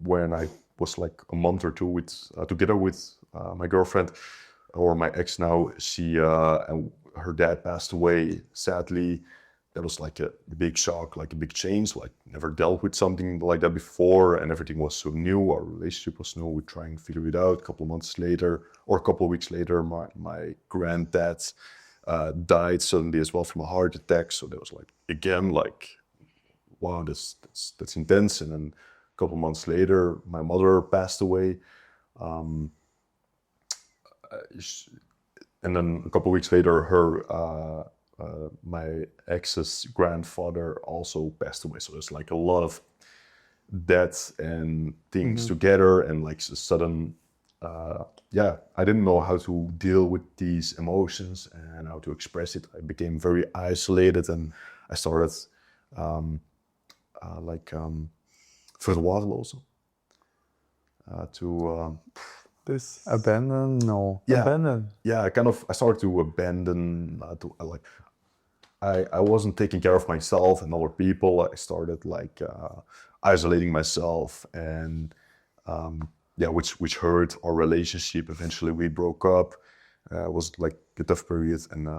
when I was like a month or two with together with my girlfriend, or my ex now, and her dad passed away, sadly. That was like a big shock, like a big change, like never dealt with something like that before, and everything was so new. Our relationship was new. We trying to figure it out. A couple of months later, or a couple of weeks later, my granddad died suddenly as well from a heart attack. So that was like, again, like, wow, that's intense. And then a couple of months later, my mother passed away. And then a couple of weeks later, my ex's grandfather also passed away. So there's like a lot of deaths and things together, and like a sudden, yeah, I didn't know how to deal with these emotions and how to express it. I became very isolated, and I started verwaarlozen also to This Abandon? No. yeah. abandon. Yeah, I started to abandon, I wasn't taking care of myself and other people. I started like isolating myself, and yeah, which hurt our relationship. Eventually we broke up. It was like a tough period, and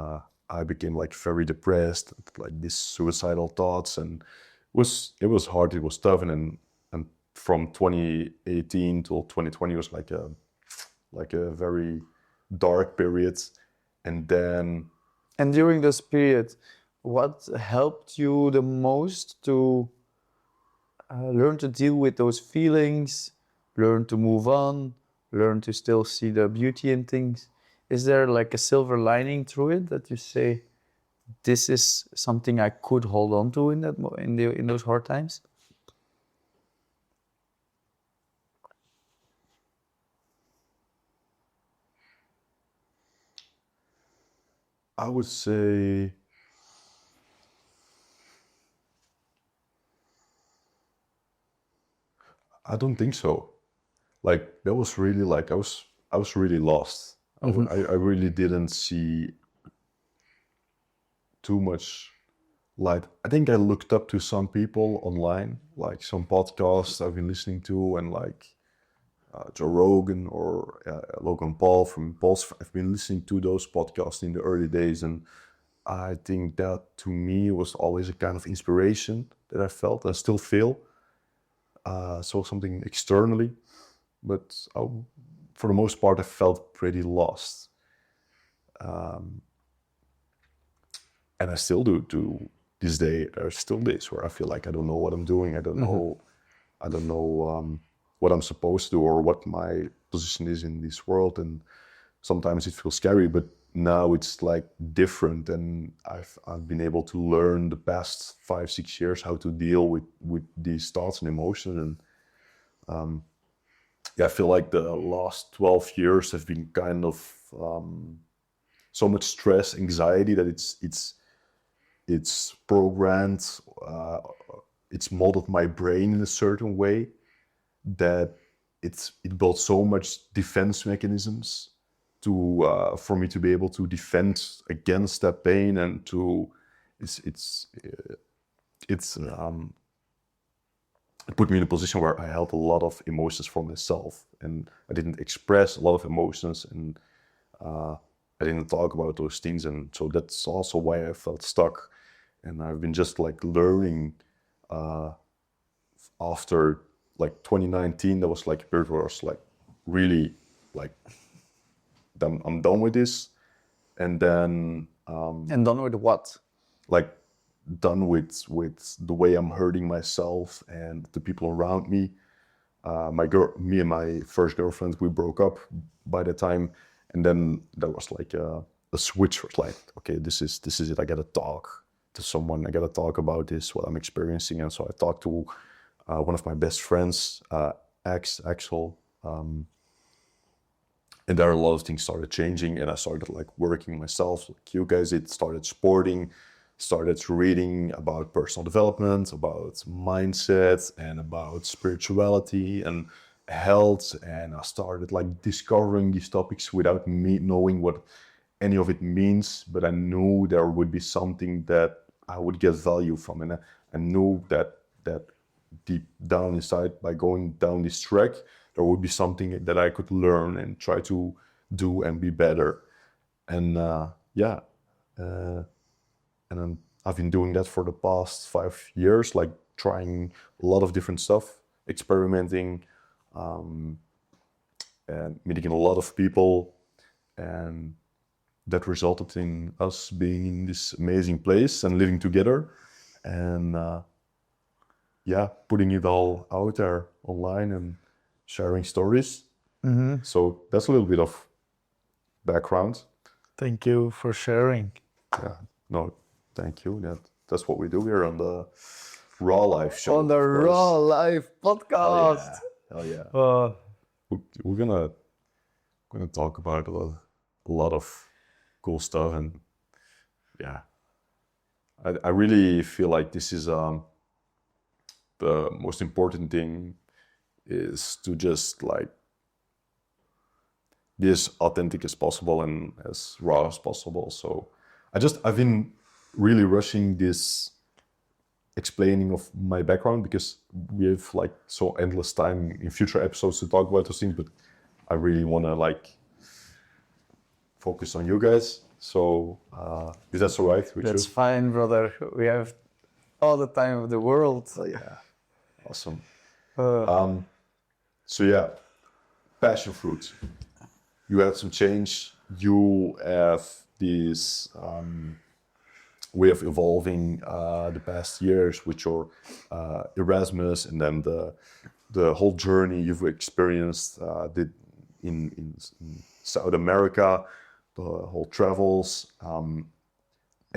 I became like very depressed, like these suicidal thoughts, and it was hard, it was tough. And from 2018 till 2020 was like a very dark period. And then And during this period, what helped you the most to learn to deal with those feelings, learn to move on, learn to still see the beauty in things? Is there like a silver lining through it that you say, this is something I could hold on to in those hard times? I would say I don't think so. Like that was really like I was really lost. I really didn't see too much light. I think I looked up to some people online, like some podcasts I've been listening to, and like Joe Rogan or Logan Paul from Pulse. I've been listening to those podcasts in the early days, and I think that to me was always a kind of inspiration that I felt and still feel. So something externally, but for the most part, I felt pretty lost. And I still do to this day. There are still days where I feel like I don't know what I'm doing. I don't know. I don't know what I'm supposed to do or what my position is in this world. And sometimes it feels scary. But now it's like different, and I've been able to learn the past 5-6 years how to deal with these thoughts and emotions. And yeah, I feel like the last 12 years have been kind of so much stress, anxiety that it's programmed, it's molded my brain in a certain way that it built so much defense mechanisms to for me to be able to defend against that pain, and to it put me in a position where I held a lot of emotions for myself, and I didn't express a lot of emotions, and I didn't talk about those things, and so that's also why I felt stuck. And I've been just like learning after like 2019. That was like a period where I was like really like I'm done with this, and then And done with what? like done with the way I'm hurting myself and the people around me. Me and my first girlfriend, we broke up by the time, and then there was like a switch. Was like, okay, this is it. I gotta talk to someone. I gotta talk about this, what I'm experiencing. And so I talked to one of my best friends, Axel, and there a lot of things started changing, and I started like working myself, like you guys did. Started sporting, started reading about personal development, about mindset, and about spirituality and health. And I started like discovering these topics without me knowing what any of it means, but I knew there would be something that I would get value from. And I knew that deep down inside, by going down this track, there would be something that I could learn and try to do and be better. And and I've been doing that for the past 5 years, like trying a lot of different stuff, experimenting, and meeting a lot of people, and that resulted in us being in this amazing place and living together, and putting it all out there online and sharing stories. So that's a little bit of background. Thank you for sharing. Yeah, no, thank you. That's what we do here on the Raw Life show. On the of course. Raw Life podcast. Hell yeah. We're gonna talk about a lot of cool stuff, and yeah, I really feel like this is the most important thing is to just like be as authentic as possible and as raw as possible. So I've been really rushing this explaining of my background because we have like so endless time in future episodes to talk about those things, but I really want to like focus on you guys. So if that's all right with you? That's fine, brother. We have all the time of the world. Oh, yeah, awesome. Uh, So yeah, passion fruit. You had some change. You have this way of evolving the past years with your Erasmus, and then the whole journey you've experienced did in South America, the whole travels, and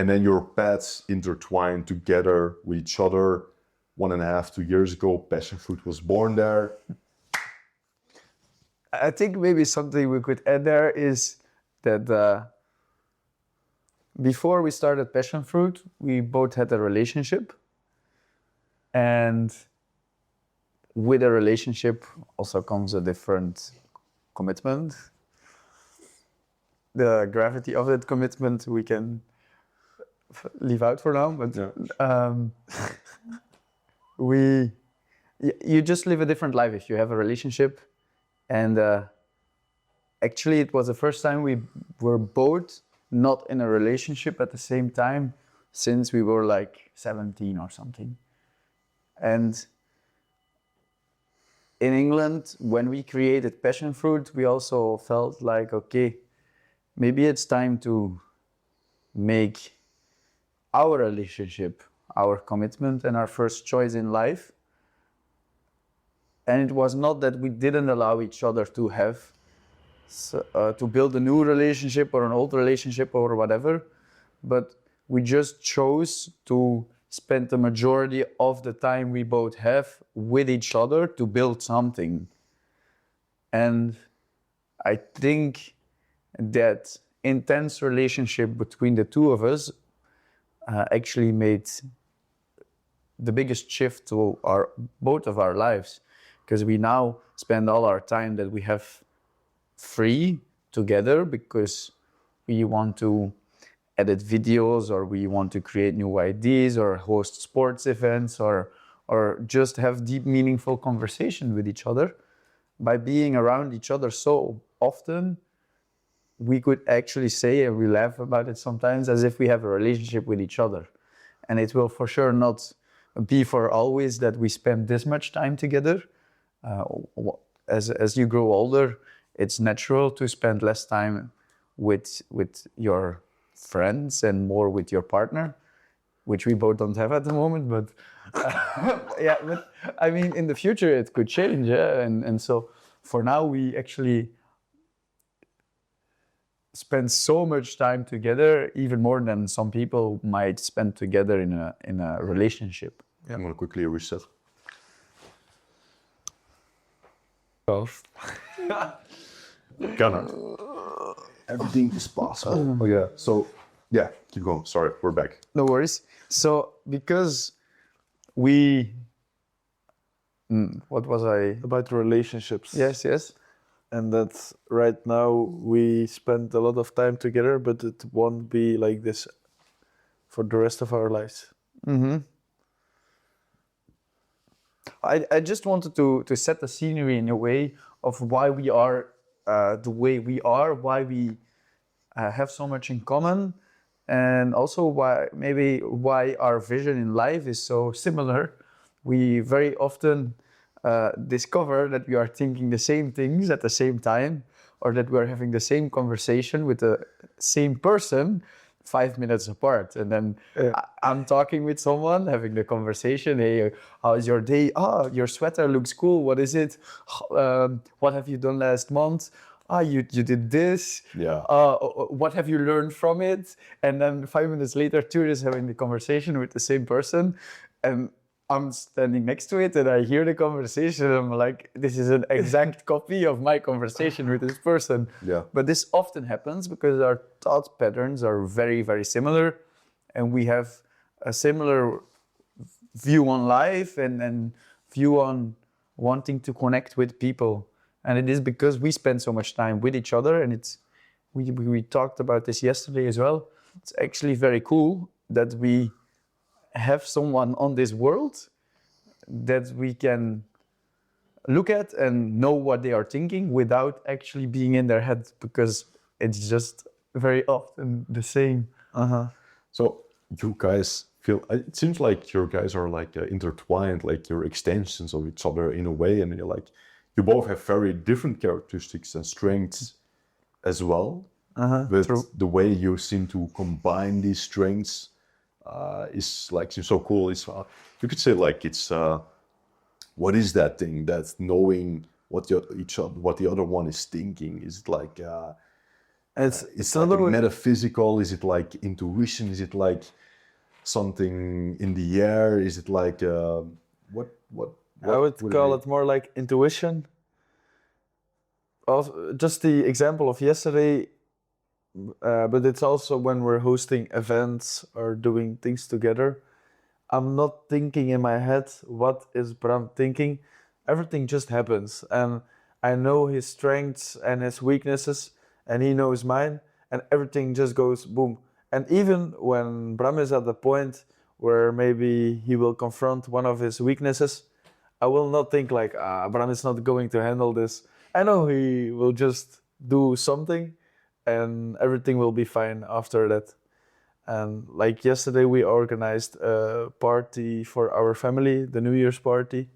then your paths intertwined together with each other. 1.5, 2 years ago, passion fruit was born there. I think maybe something we could add there is that before we started Passion Fruit, we both had a relationship, and with a relationship also comes a different commitment. The gravity of that commitment we can leave out for now, but you just live a different life if you have a relationship. And actually it was the first time we were both not in a relationship at the same time since we were like 17 or something. And in England, when we created Passion Fruit, we also felt like, okay, maybe it's time to make our relationship, our commitment, and our first choice in life. And it was not that we didn't allow each other to have, to build a new relationship or an old relationship or whatever, but we just chose to spend the majority of the time we both have with each other to build something. And I think that intense relationship between the two of us actually made the biggest shift to both of our lives, because we now spend all our time that we have free together because we want to edit videos, or we want to create new ideas, or host sports events, or just have deep, meaningful conversation with each other. By being around each other so often, we could actually say, and we laugh about it sometimes, as if we have a relationship with each other. And it will for sure not be for always that we spend this much time together. As you grow older, it's natural to spend less time with your friends and more with your partner, which we both don't have at the moment. But yeah, but I mean, in the future it could change. Yeah? And so for now, we actually spend so much time together, even more than some people might spend together in a relationship. Yeah. I'm gonna quickly reset. Cannot. Everything is possible. Oh yeah. So yeah, keep going. Sorry, we're back. No worries. So because what was I? About relationships. Yes. And that right now we spend a lot of time together, but it won't be like this for the rest of our lives. Mm-hmm. I just wanted to set the scenery in a way of why we are the way we are, why we have so much in common, and also why our vision in life is so similar. We very often discover that we are thinking the same things at the same time, or that we are having the same conversation with the same person 5 minutes apart. And then I'm talking with someone, having the conversation. Hey, how's your day? Oh, your sweater looks cool. What is it? What have you done last month? You did this. Yeah. What have you learned from it? And then 5 minutes later, two is having the conversation with the same person. And I'm standing next to it and I hear the conversation. And I'm like, this is an exact copy of my conversation with this person. Yeah. But this often happens because our thought patterns are very, very similar. And we have a similar view on life and view on wanting to connect with people. And it is because we spend so much time with each other. And we talked about this yesterday as well. It's actually very cool that we have someone on this world that we can look at and know what they are thinking without actually being in their head, because it's just very often the same. So you guys feel, it seems like your guys are like intertwined, like you're extensions of each other in a way, and you're like, you both have very different characteristics and strengths as well. But True. the way you seem to combine these strengths is like seems so cool. It's you could say like it's what is that thing? That's knowing what the other one is thinking. Is it like it's like another way. metaphysical? Is it like intuition? Is it like something in the air? Is it like what I would call it more like intuition. Also, just the example of yesterday, but it's also when we're hosting events or doing things together. I'm not thinking in my head, what is Bram thinking? Everything just happens. And I know his strengths and his weaknesses, and he knows mine, and everything just goes boom. And even when Bram is at the point where maybe he will confront one of his weaknesses, I will not think like, Bram is not going to handle this. I know he will just do something, and everything will be fine after that. And like yesterday, we organized a party for our family, the New Year's party,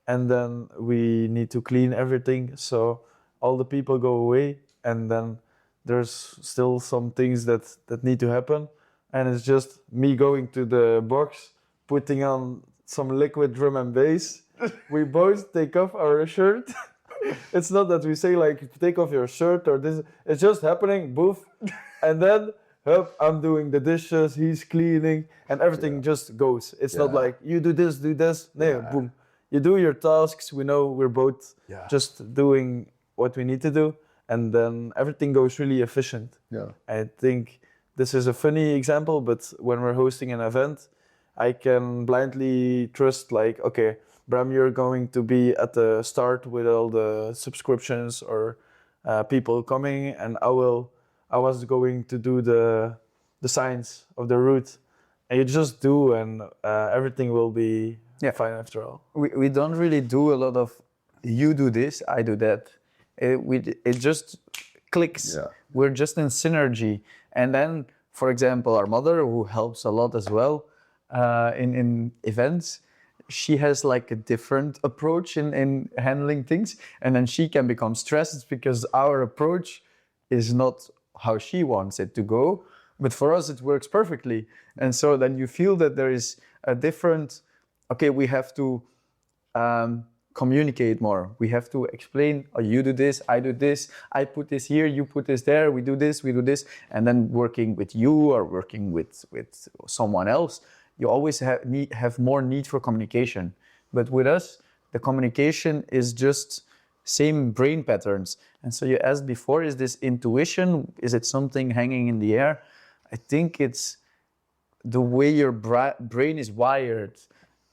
and then we need to clean everything. So all the people go away, and then there's still some things that need to happen, and it's just me going to the box, putting on some liquid drum and bass. We both take off our shirt. It's not that we say like take off your shirt or this. It's just happening, boof, and then hup, I'm doing the dishes, he's cleaning, and everything just goes. It's not like you do this. No, boom. You do your tasks. We know we're both just doing what we need to do, and then everything goes really efficient. Yeah. I think this is a funny example, but when we're hosting an event, I can blindly trust like, okay, Bram, you're going to be at the start with all the subscriptions or people coming, and I was going to do the signs of the route, and you just do, and everything will be fine after all. We don't really do a lot of you do this, I do that. It just clicks. Yeah. We're just in synergy. And then, for example, our mother, who helps a lot as well in events, she has like a different approach in handling things. And then she can become stressed because our approach is not how she wants it to go. But for us, it works perfectly. And so then you feel that there is a different, okay, we have to communicate more. We have to explain, oh, you do this, I do this, I put this here, you put this there, we do this, and then working with you or working with someone else, you always have more need for communication. But with us, the communication is just same brain patterns. And so you asked before, is this intuition? Is it something hanging in the air? I think it's the way your brain is wired.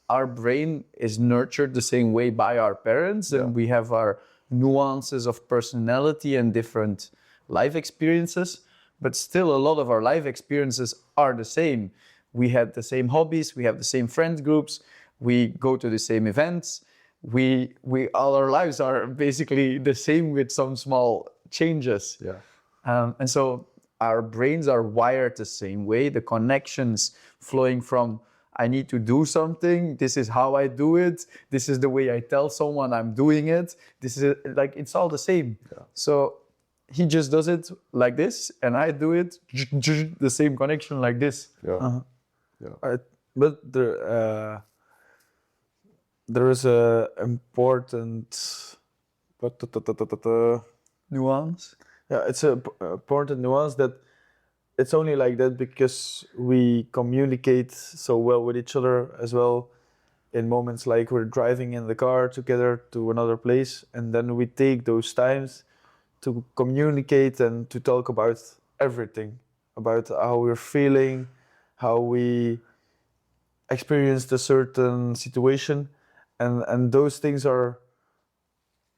Our brain is nurtured the same way by our parents, and we have our nuances of personality and different life experiences, but still a lot of our life experiences are the same. We had the same hobbies, we have the same friend groups, we go to the same events, we all our lives are basically the same with some small changes. And so our brains are wired the same way. The connections flowing from I need to do something, this is how I do it, this is the way I tell someone I'm doing it, this is like, it's all the same. So he just does it like this, and I do it the same connection like this. But there is a important Nuance. Yeah, it's a important nuance that it's only like that because we communicate so well with each other as well in moments like we're driving in the car together to another place, and then we take those times to communicate and to talk about everything, about how we're feeling, how we experienced a certain situation, and those things are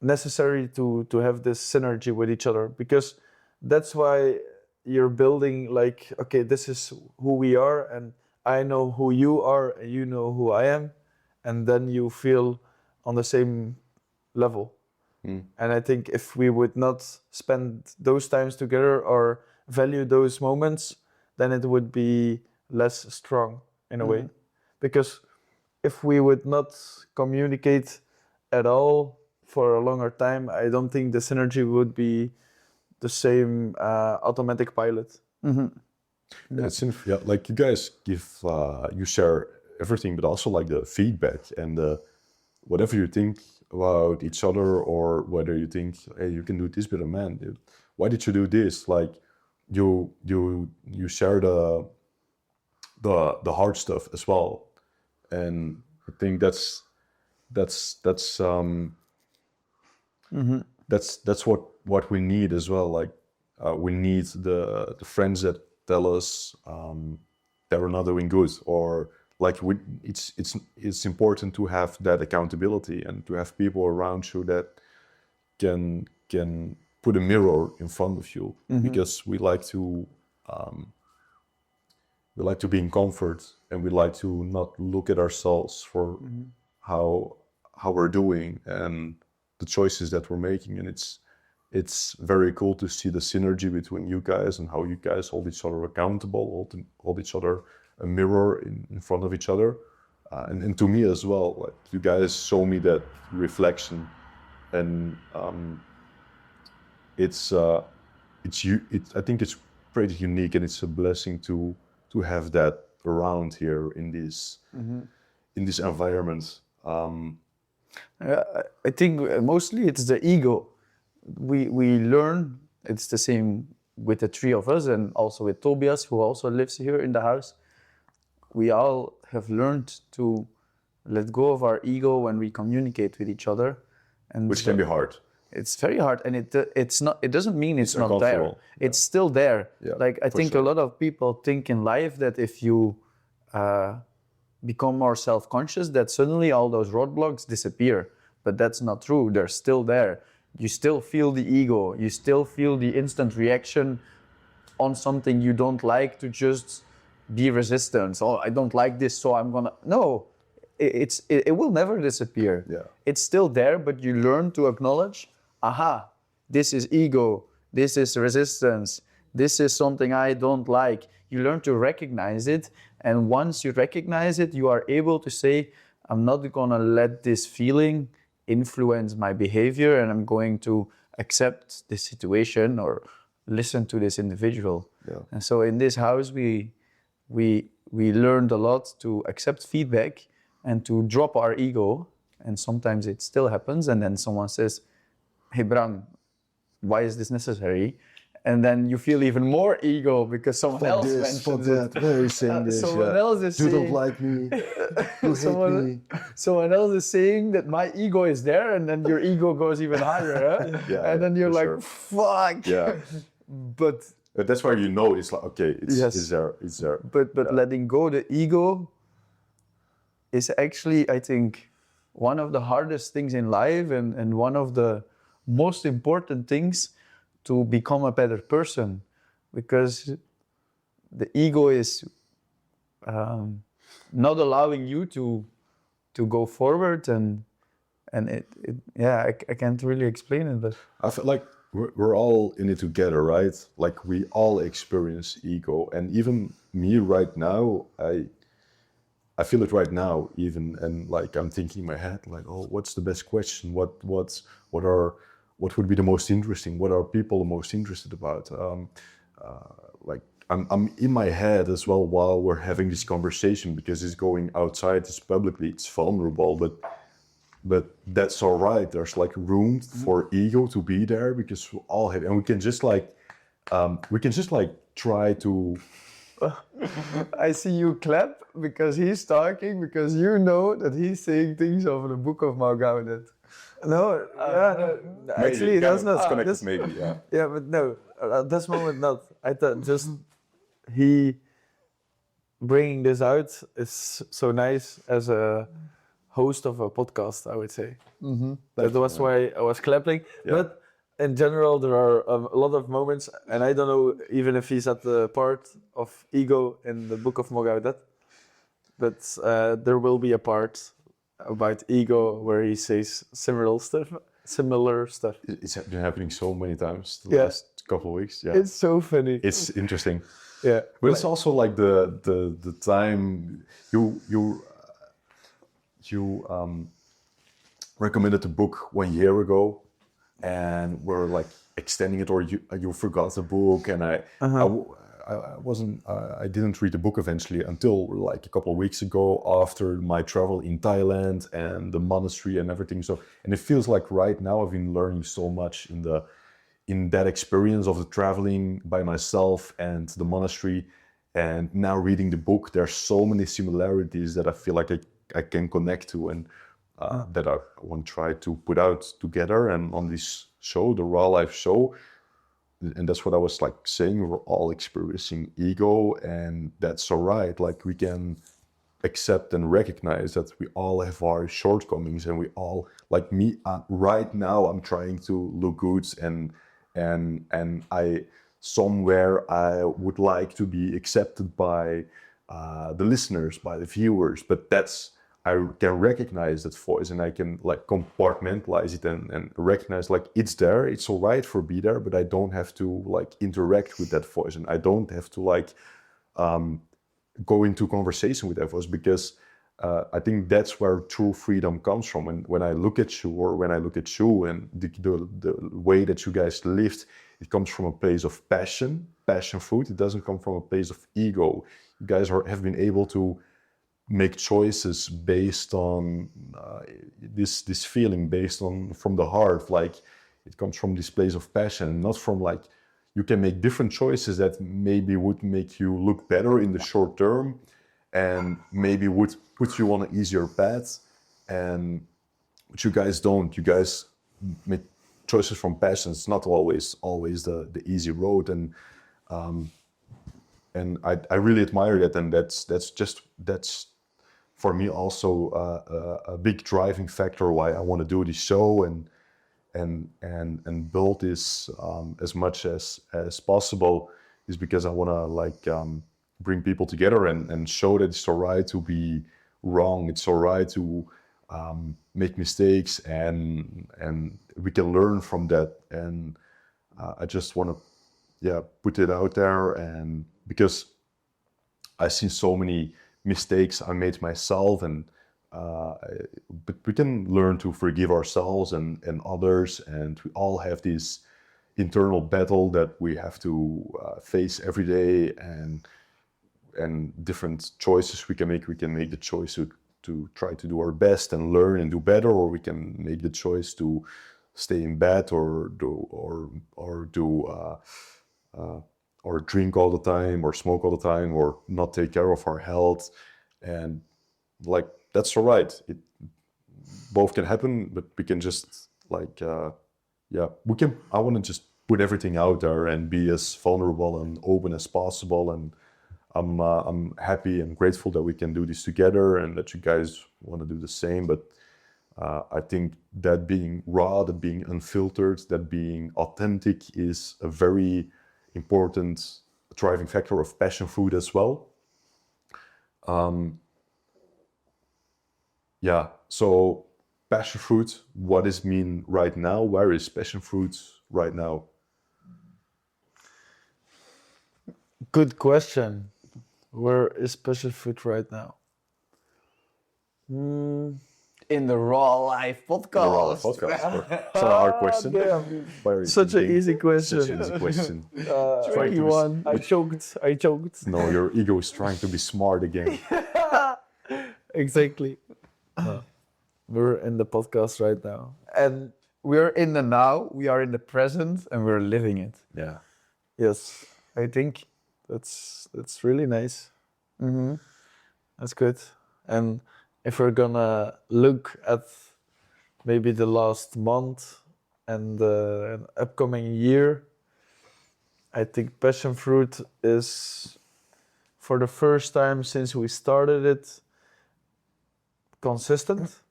necessary to have this synergy with each other, because that's why you're building like, okay, this is who we are, and I know who you are, and you know who I am, and then you feel on the same level. And I think if we would not spend those times together or value those moments, then it would be less strong in a way. Because if we would not communicate at all for a longer time, I don't think the synergy would be the same automatic pilot. It's like you guys give, you share everything, but also like the feedback and whatever you think about each other, or whether you think, hey, you can do this better, man. Dude. Why did you do this? Like you share the hard stuff as well, and I think that's what we need as well. Like We need the friends that tell us that we're not doing good, or like it's important to have that accountability and to have people around you that can put a mirror in front of you, because we like to be in comfort, and we like to not look at ourselves for how we're doing and the choices that we're making. And it's very cool to see the synergy between you guys and how you guys hold each other accountable, hold each other a mirror in front of each other, and to me as well. Like, you guys show me that reflection, and I think it's pretty unique, and it's a blessing to have that around here in this environment. I think mostly it's the ego. We learn, it's the same with the three of us, and also with Tobias, who also lives here in the house. We all have learned to let go of our ego when we communicate with each other, and Which can be hard. It's very hard, and it's not. It doesn't mean it's not there. uncomfortable. It's still there. Yeah, like I for think sure. a lot of people think in life that if you become more self-conscious, that suddenly all those roadblocks disappear. But that's not true. They're still there. You still feel the ego. You still feel the instant reaction on something you don't like, to just be resistant. Oh, I don't like this, so I'm gonna. No, it will never disappear. Yeah. It's still there, but you learn to acknowledge, aha, this is ego, this is resistance, this is something I don't like. You learn to recognize it, and once you recognize it, you are able to say, I'm not gonna let this feeling influence my behavior, and I'm going to accept this situation or listen to this individual. Yeah. And so in this house, we learned a lot to accept feedback and to drop our ego. And sometimes it still happens, and then someone says, hey Bram, why is this necessary? And then you feel even more ego because someone else mentions it. Why are you saying this? Someone else is You saying, don't like me. You hate me. someone else is saying that my ego is there, and then your ego goes even higher. Huh? Yeah, and then you're for like, fuck. Yeah. But But that's why you know it's like, okay, Yes. it's there, it's there. But letting go the ego is actually, I think, one of the hardest things in life, and one of the most important things to become a better person, because the ego is not allowing you to go forward, and I can't really explain it, but I feel like we're all in it together, right? Like, we all experience ego, and even me right now, I feel it right now even, and like I'm thinking in my head, like, oh, what's the best question? What would be the most interesting? What are people most interested about? Like, I'm in my head as well while we're having this conversation, because it's going outside, it's publicly, it's vulnerable, but that's all right. There's like room for ego to be there, because we all have, and we can just like try to. I see you clap because he's talking, because you know that he's saying things over the book of Malgaudet. No, actually, that's not. Connected, maybe, yeah. Yeah, but no, at this moment not. I thought just he bringing this out is so nice as a host of a podcast, I would say. That was why I was clapping. Yeah. But in general, there are a lot of moments, and I don't know even if he's at the part of ego in the book of Mogaudet, but there will be a part about ego where he says similar stuff. It's been happening so many times the Yeah. last couple of weeks. Yeah, It's so funny. it's interesting, Yeah. but it's also like the time you recommended the book 1 year ago, and we're like extending it, or you forgot the book, and I didn't read the book eventually until like a couple of weeks ago, after my travel in Thailand and the monastery and everything. So, and it feels like right now I've been learning so much in that experience of the traveling by myself and the monastery, and now reading the book. There's so many similarities that I feel like I can connect to, and that I want to try to put out together. And on this show, the Raw Life show, and that's what I was like saying. We're all experiencing ego, and that's all right. Like we can accept and recognize that we all have our shortcomings, and we all, like me, right now I'm trying to look good, and I somewhere I would like to be accepted by the listeners, by the viewers, but that's, I can recognize that voice, and I can like compartmentalize it, and recognize like it's there, it's all right for be there, but I don't have to like interact with that voice, and I don't have to like go into conversation with that voice, because I think that's where true freedom comes from. And when I look at you, or when I look at you, and the way that you guys lived, it comes from a place of passion fruit. It doesn't come from a place of ego. You guys have been able to make choices based on this feeling, based on from the heart. Like it comes from this place of passion, not from like, you can make different choices that maybe would make you look better in the short term, and maybe would put you on an easier path. And but you guys don't. You guys make choices from passion. It's not always the easy road. And I really admire that, and that's for me also a big driving factor why I want to do this show and build this as much as possible, is because I want to like bring people together and show that it's all right to be wrong. It's all right to make mistakes, and we can learn from that. And I just want to put it out there, and because I've seen so many mistakes I made myself, and but we can learn to forgive ourselves and others, and we all have this internal battle that we have to face every day, and different choices we can make. We can make the choice to try to do our best and learn and do better, or we can make the choice to stay in bed, or drink all the time, or smoke all the time, or not take care of our health. And like, that's all right. It both can happen, but we can just like I want to just put everything out there and be as vulnerable and open as possible. And I'm happy and grateful that we can do this together, and that you guys want to do the same. But I think that being raw, that being unfiltered, that being authentic is a very important driving factor of passion fruit as well. So passion fruit, what does it mean right now? Where is passion fruit right now? Good question. Where is passion fruit right now? In the Raw Life podcast. It's not a hard question. Damn. Why are you Such an thinking? easy question. Such an easy question. Tricky one. I choked. No, your ego is trying to be smart again. Exactly. We're in the podcast right now. And we're in the now, we are in the present, and we're living it. Yeah. Yes, I think that's really nice. mm-hmm. That's good. And if we're gonna look at maybe the last month and the upcoming year, I think passion fruit is, for the first time since we started it, consistent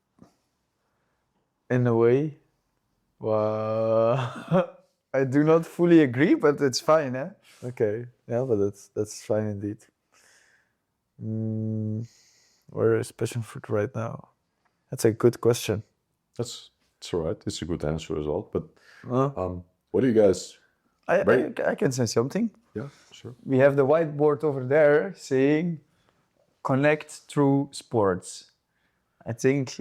in a way. Wow. I do not fully agree, but it's fine, eh? Okay, yeah, but that's fine indeed. Where is passion fruit right now? That's a good question. It's all right. It's a good answer as well. But Huh? what do you guys... I can say something. Yeah, sure. We have the whiteboard over there saying connect through sports. I think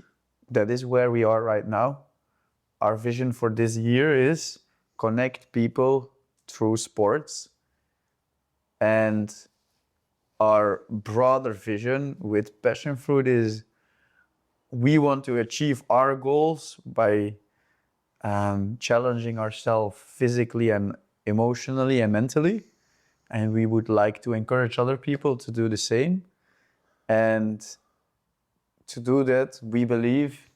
that is where we are right now. Our vision for this year is connect people through sports. And our broader vision with passion fruit is we want to achieve our goals by challenging ourselves physically and emotionally and mentally. And we would like to encourage other people to do the same. And to do that, we believe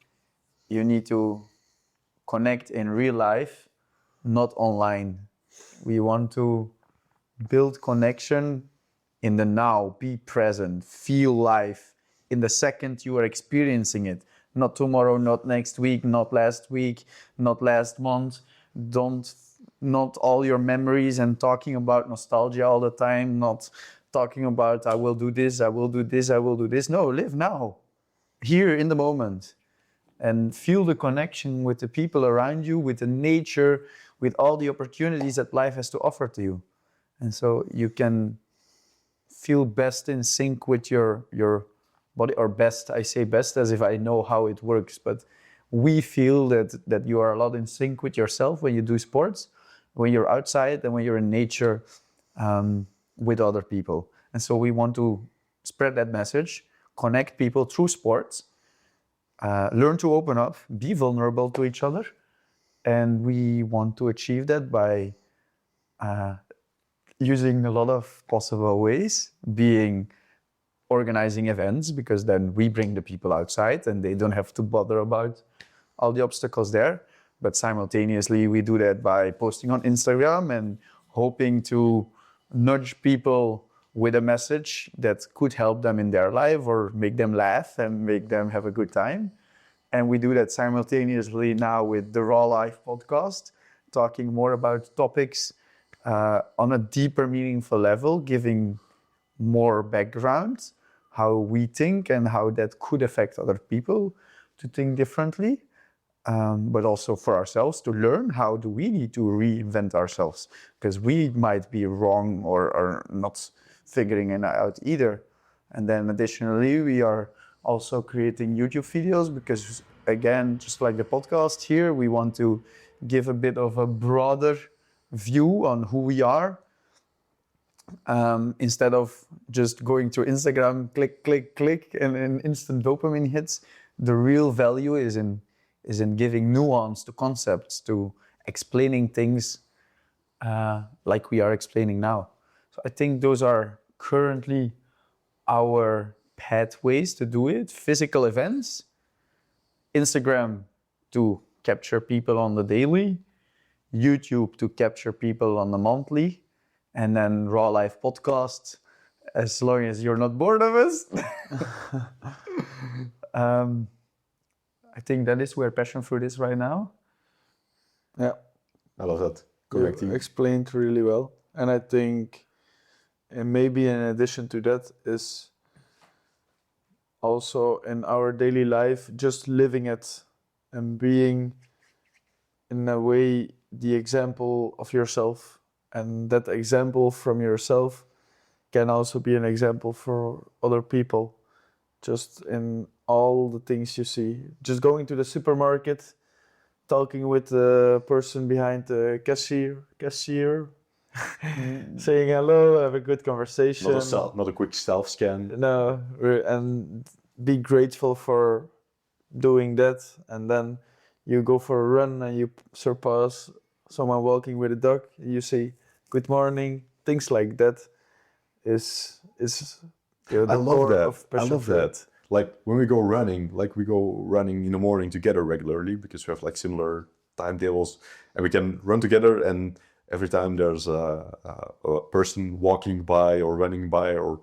you need to connect in real life, not online. We want to build connection in the now, be present, feel life in the second you are experiencing it. Not tomorrow, not next week, not last week, not last month. Not all your memories and talking about nostalgia all the time, not talking about I will do this, I will do this, I will do this. No, live now, here in the moment, and feel the connection with the people around you, with the nature, with all the opportunities that life has to offer to you. And so you can feel best in sync with your body, or best, I say best as if I know how it works, but we feel that you are a lot in sync with yourself when you do sports, when you're outside, and when you're in nature with other people. And so we want to spread that message, connect people through sports, learn to open up, be vulnerable to each other. And we want to achieve that by using a lot of possible ways, being organizing events, because then we bring the people outside and they don't have to bother about all the obstacles there. But simultaneously, we do that by posting on Instagram and hoping to nudge people with a message that could help them in their life or make them laugh and make them have a good time. And we do that simultaneously now with the Raw Life podcast, talking more about topics on a deeper, meaningful level, giving more background, how we think and how that could affect other people to think differently, but also for ourselves to learn how do we need to reinvent ourselves, because we might be wrong or not figuring it out either. And then additionally, we are also creating YouTube videos because, again, just like the podcast here, we want to give a bit of a broader view on who we are. Instead of just going to Instagram, click, click, click, and an instant dopamine hits, the real value is in giving nuance to concepts, to explaining things like we are explaining now. So I think those are currently our pathways to do it. Physical events, Instagram to capture people on the daily, YouTube to capture people on the monthly, and then Raw Life podcast, as long as you're not bored of us. I think that is where Passion Fruit is right now. Yeah, I love that. you Connecting. explained really well. And I think, and maybe in addition to that, is also in our daily life, just living it and being in a way the example of yourself. And that example from yourself can also be an example for other people, just in all the things you see. Just going to the supermarket, talking with the person behind the cashier, saying hello, have a good conversation. Not a quick self scan. No, and be grateful for doing that. And then you go for a run and you surpass someone walking with a dog. You say good morning. Things like that is the I love core that. of I Passion love Fruit. that. Like when we go running, in the morning together regularly because we have like similar timetables, and we can run together. And every time there's a person walking by or running by or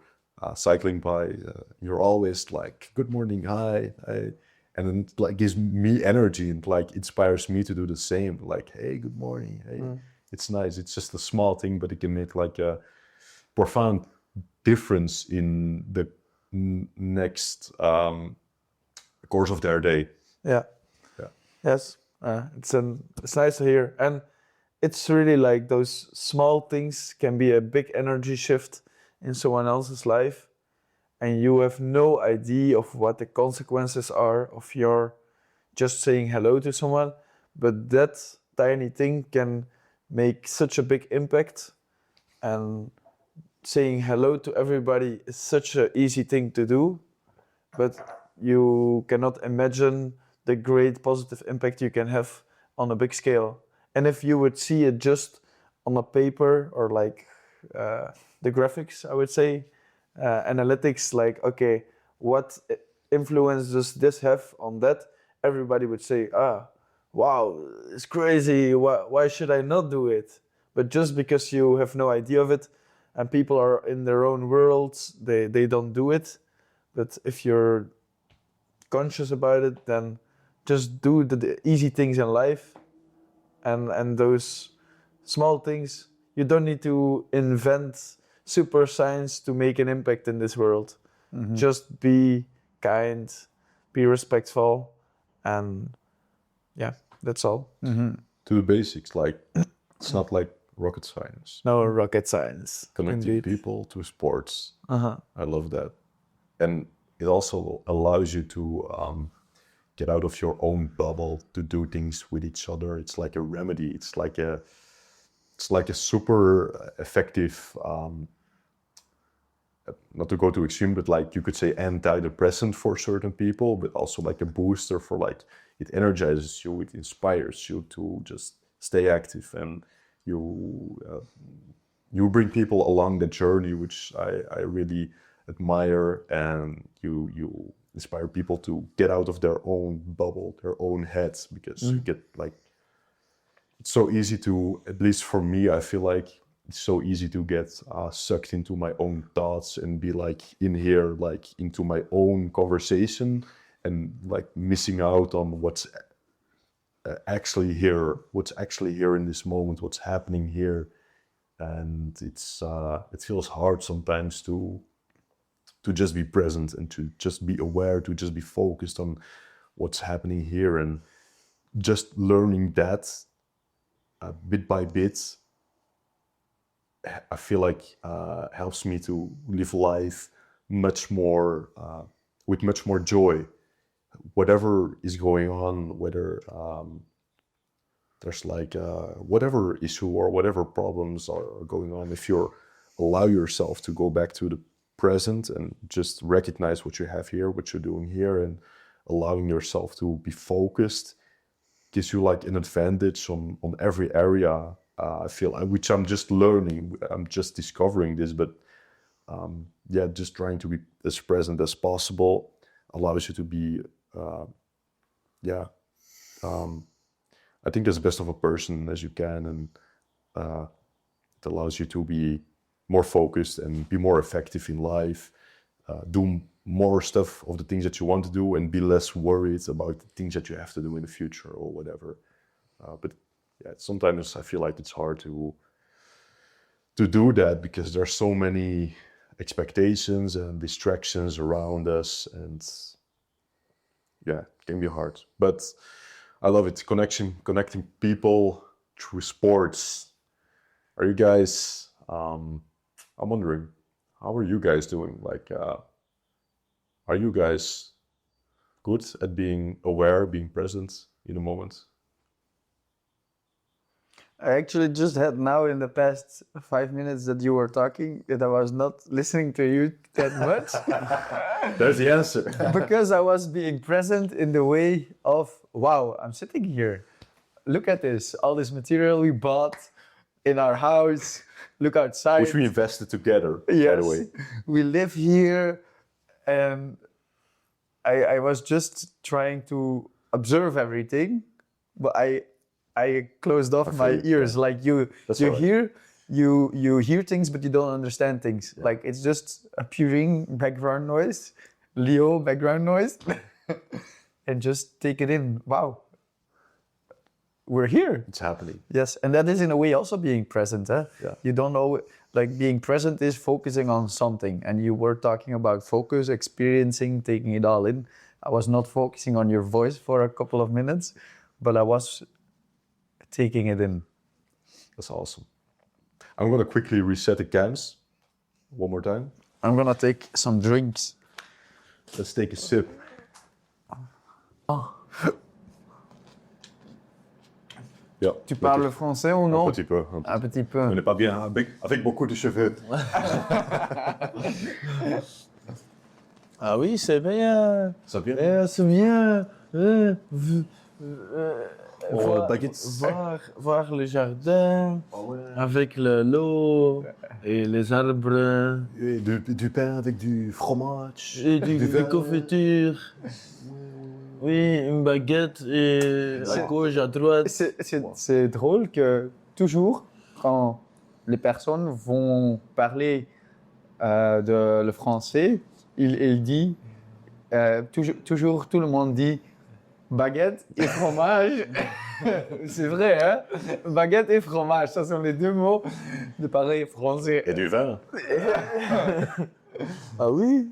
cycling by, you're always like, "Good morning, hi," and then it, like gives me energy and like inspires me to do the same. Like, "Hey, good morning." Hey, it's nice. It's just a small thing, but it can make like a profound difference in the next course of their day. Yeah. Yeah. Yes. It's nice to hear, and it's really like those small things can be a big energy shift in someone else's life, and you have no idea of what the consequences are of your just saying hello to someone, but that tiny thing can make such a big impact. And saying hello to everybody is such an easy thing to do, but you cannot imagine the great positive impact you can have on a big scale. And if you would see it just on a paper or like the graphics, I would say, analytics, like, okay, what influence does this have on that? Everybody would say, wow, it's crazy. Why should I not do it? But just because you have no idea of it and people are in their own worlds, they don't do it. But if you're conscious about it, then just do the easy things in life and those small things. You don't need to invent super science to make an impact in this world. Just be kind, be respectful, and yeah, that's all. To the basics, like it's not like rocket science. No rocket science. Connecting Indeed. people to sports. Uh-huh. I love that. And it also allows you to get out of your own bubble to do things with each other. It's like a remedy. It's like a super effective, not to go too extreme, but like you could say antidepressant for certain people, but also like a booster for like, it energizes you, it inspires you to just stay active, and you bring people along the journey, which I really admire, and you inspire people to get out of their own bubble, their own heads, because you get like, it's so easy to, at least for me, I feel like it's so easy to get sucked into my own thoughts and be like in here, like into my own conversation, and like missing out on what's actually here in this moment, what's happening here. And it feels hard sometimes to just be present and to just be aware, to just be focused on what's happening here, and just learning that bit by bit, I feel like helps me to live life much more with much more joy. Whatever is going on, whether there's like whatever issue or whatever problems are going on, if you allow yourself to go back to the present and just recognize what you have here, what you're doing here, and allowing yourself to be focused, gives you like an advantage on every area. I feel, which I'm just learning, I'm just discovering this, but yeah, just trying to be as present as possible allows you to be, I think as best of a person as you can, and it allows you to be more focused and be more effective in life, do more stuff of the things that you want to do, and be less worried about the things that you have to do in the future or whatever. But yeah, sometimes I feel like it's hard to do that, because there's so many expectations and distractions around us, and yeah, it can be hard. But I love it, connecting people through sports. Are you guys, I'm wondering, how are you guys doing? Like, are you guys good at being aware, being present in the moment? I actually just had now in the past 5 minutes that you were talking that I was not listening to you that much. There's the answer. Because I was being present in the way of, wow, I'm sitting here. Look at this, all this material we bought in our house. Look outside. Which we invested together, Yes. by the way. We live here, and I was just trying to observe everything, but I closed off my feel you, ears. yeah. Like you all right. hear you hear things, but you don't understand things. Yeah. Like it's just appearing background noise, Leo background noise, and just take it in. Wow, we're here. It's happening. Yes, and that is in a way also being present. Huh? Yeah. You don't know, like being present is focusing on something, and you were talking about focus, experiencing, taking it all in. I was not focusing on your voice for a couple of minutes, but I was taking it in. That's awesome. I'm going to quickly reset the cans one more time. I'm gonna take some drinks. Let's take a sip. Yeah. Tu parles français ou Un non? petit peu. Un petit Un petit peu. On n'est pas bien avec beaucoup de cheveux. Ah oui, c'est bien. Ça vient. C'est bien. Baguettes. Voir le jardin avec l'eau et les arbres Et du pain avec du fromage. et des vin. confitures. Oui, une baguette et à gauche, à droite. C'est drôle que toujours, quand les personnes vont parler de le français, il dit, toujours tout le monde dit baguette et fromage. C'est vrai, hein? Baguette et fromage, ça sont les deux mots de parler français. Et du vin. Ah oui?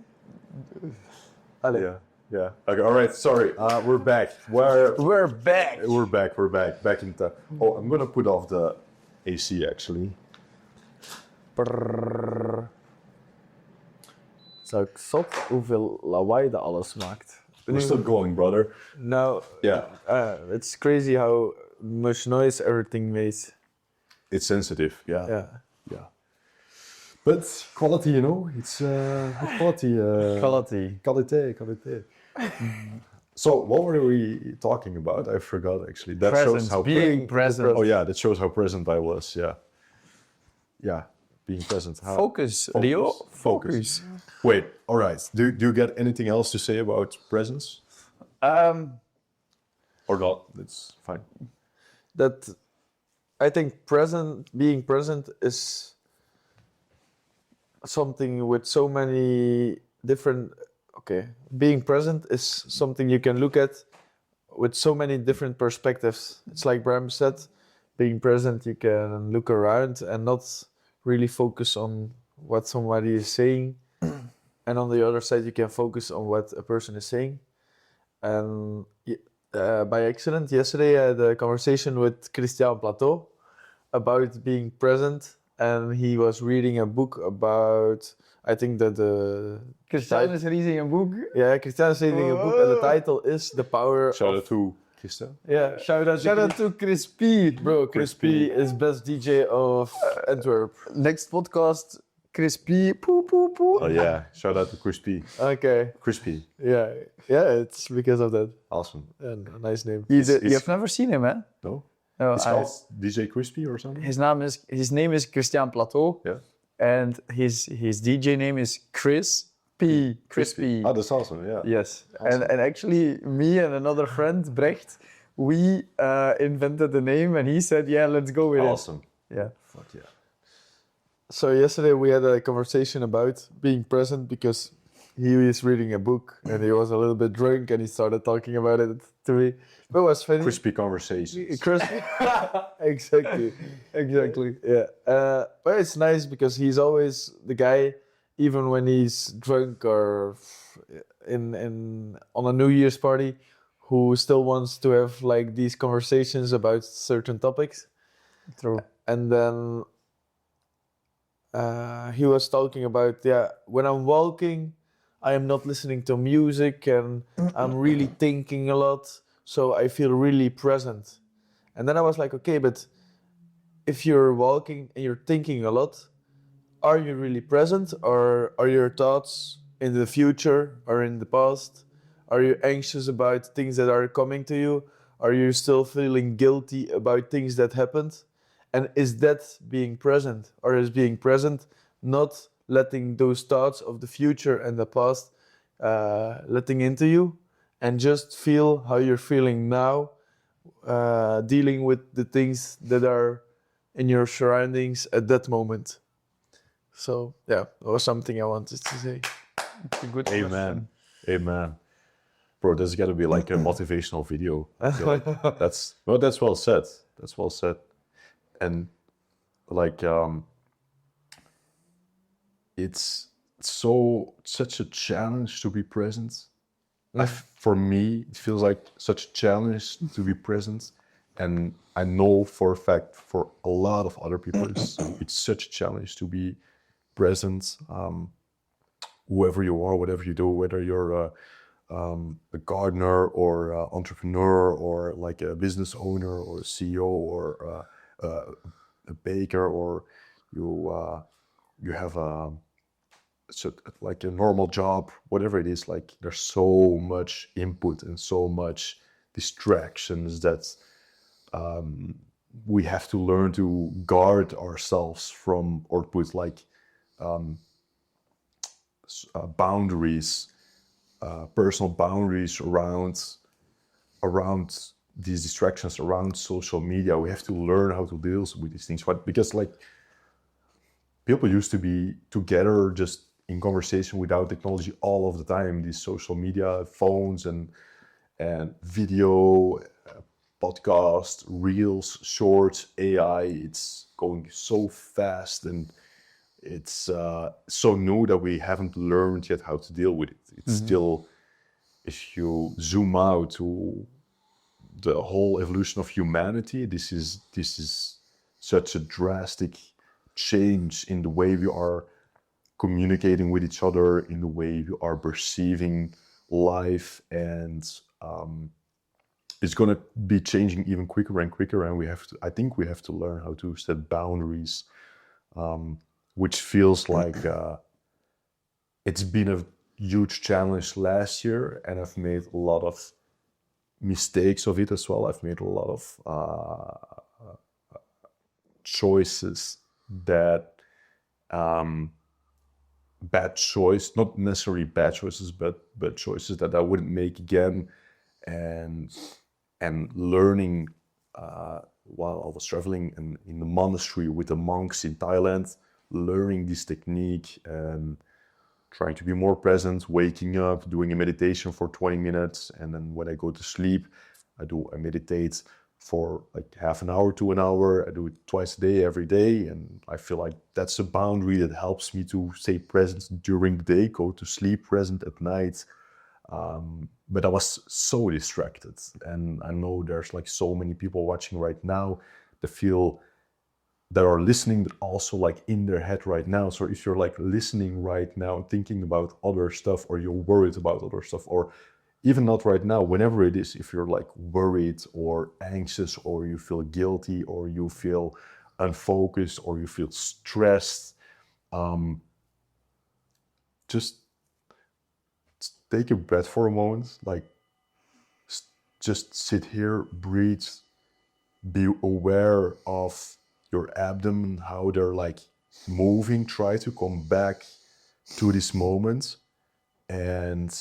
Allez. Yeah. Okay, all right, sorry. We're back. We're back! back in time. Oh, I'm gonna put off the AC actually. Prrrr. Zou ik zot hoeveel lawaai dat alles maakt. We're still going, brother. Nou, Yeah. it's crazy how much noise everything makes. It's sensitive. Yeah. Yeah. But quality, you know, it's quality. Quality. Qualité. So what were we talking about? I forgot actually. That shows Present, how being present. Oh yeah, that shows how present I was. Yeah, being present. How... Focus, Leo. Focus. Wait, all right. Do you get anything else to say about presence or not? It's fine. That I think being present is something with so many different. Okay, being present is something you can look at with so many different perspectives. It's like Bram said, being present, you can look around and not really focus on what somebody is saying. And on the other side, you can focus on what a person is saying. And by accident, yesterday I had a conversation with Christian Plateau about being present. And he was reading a book about, I think that the... Christian is reading a book. Yeah, Christian is reading a book and the title is The Power Shout of... out to Christian. Yeah, Shout out to Crispy. bro, Crispy is best DJ of Antwerp. Next podcast, Crispy. Poo, poo, poo. Oh yeah, shout out to Crispy. Okay, Crispy. yeah, it's because of that. Awesome. And a nice name. You It's- have never seen him, eh? No? No, It's I- called DJ Crispy or something? his name is Christian Plateau. Yeah. And his DJ name is Crispy. Oh, that's awesome, yeah. Yes. And actually, me and another friend, Brecht, we invented the name and he said, yeah, let's go with Awesome. it. Yeah. Fuck yeah. So yesterday we had a conversation about being present because he was reading a book and he was a little bit drunk and he started talking about it to me. But it was funny. Crispy conversations. Crispy. Exactly. Yeah. But it's nice because he's always the guy, even when he's drunk or on a New Year's party, who still wants to have like these conversations about certain topics. True. And then he was talking about, when I'm walking, I am not listening to music and I'm really thinking a lot. So I feel really present. And then I was like, okay, but if you're walking and you're thinking a lot, are you really present or are your thoughts in the future or in the past? Are you anxious about things that are coming to you? Are you still feeling guilty about things that happened? And is that being present? Or is being present not letting those thoughts of the future and the past letting into you? And just feel how you're feeling now, dealing with the things that are in your surroundings at that moment. So, that was something I wanted to say. It's a good Amen. question. Amen. Bro, there's got to be like a motivational video. I feel like that's well said. That's well said. And like it's such a challenge to be present. For me, it feels like such a challenge to be present, and I know for a fact for a lot of other people it's such a challenge to be present. Whoever you are, whatever you do, whether you're a gardener or entrepreneur or like a business owner or a CEO or a baker, or you have like a normal job, whatever it is, like there's so much input and so much distractions that we have to learn to guard ourselves from, or put like boundaries, personal boundaries around these distractions around social media. We have to learn how to deal with these things. But because like people used to be together just in conversation without technology all of the time. These social media, phones and video, podcast, reels, shorts, AI. It's going so fast and it's so new that we haven't learned yet how to deal with it. It's still, if you zoom out to the whole evolution of humanity, this is such a drastic change in the way we are communicating with each other, in the way we are perceiving life, and it's going to be changing even quicker and quicker. And I think we have to learn how to set boundaries, which feels like it's been a huge challenge last year, and I've made a lot of mistakes of it as well. I've made a lot of choices that bad choice, not necessarily bad choices, but choices that I wouldn't make again. And learning while I was traveling in the monastery with the monks in Thailand, learning this technique and trying to be more present, waking up, doing a meditation for 20 minutes. And then when I go to sleep, I meditate for like half an hour to an hour. I do it twice a day, every day. And I feel like that's a boundary that helps me to stay present during the day, go to sleep present at night. But I was so distracted. And I know there's like so many people watching right now that are listening, but also like in their head right now. So if you're like listening right now, thinking about other stuff, or you're worried about other stuff, or even not right now, whenever it is, if you're like worried or anxious, or you feel guilty, or you feel unfocused, or you feel stressed, just take a breath for a moment, like just sit here, breathe, be aware of your abdomen, how they're like moving. Try to come back to this moment and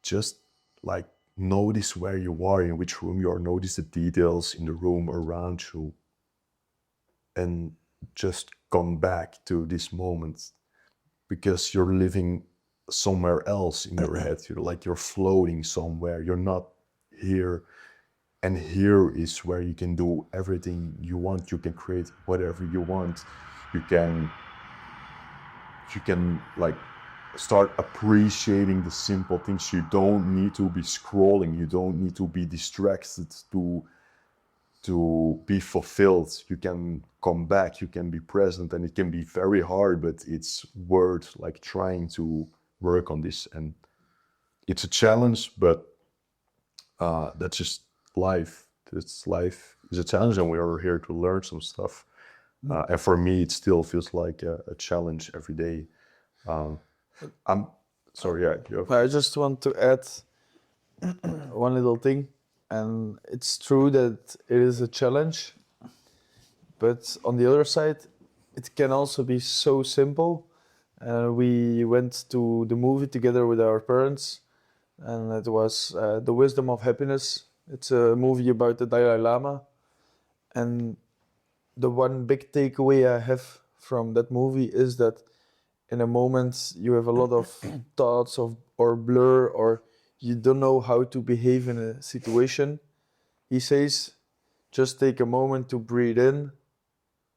just like notice where you are, in which room you are, notice the details in the room around you, and just come back to this moment, because you're living somewhere else in your head. You're floating somewhere. You're not here. And here is where you can do everything you want. You can create whatever you want. You can like start appreciating the simple things. You don't need to be scrolling. You don't need to be distracted to be fulfilled. You can come back. You can be present, and it can be very hard, but it's worth like trying to work on this. And it's a challenge, but that's just life. Life is a challenge, and we are here to learn some stuff. And for me, it still feels like a challenge every day. I'm sorry. Yeah, I just want to add one little thing, and it's true that it is a challenge, but on the other side, it can also be so simple. We went to the movie together with our parents, and it was The Wisdom of Happiness. It's a movie about the Dalai Lama, and the one big takeaway I have from that movie is that in a moment you have a lot of thoughts or blur, or you don't know how to behave in a situation. He says, just take a moment to breathe in,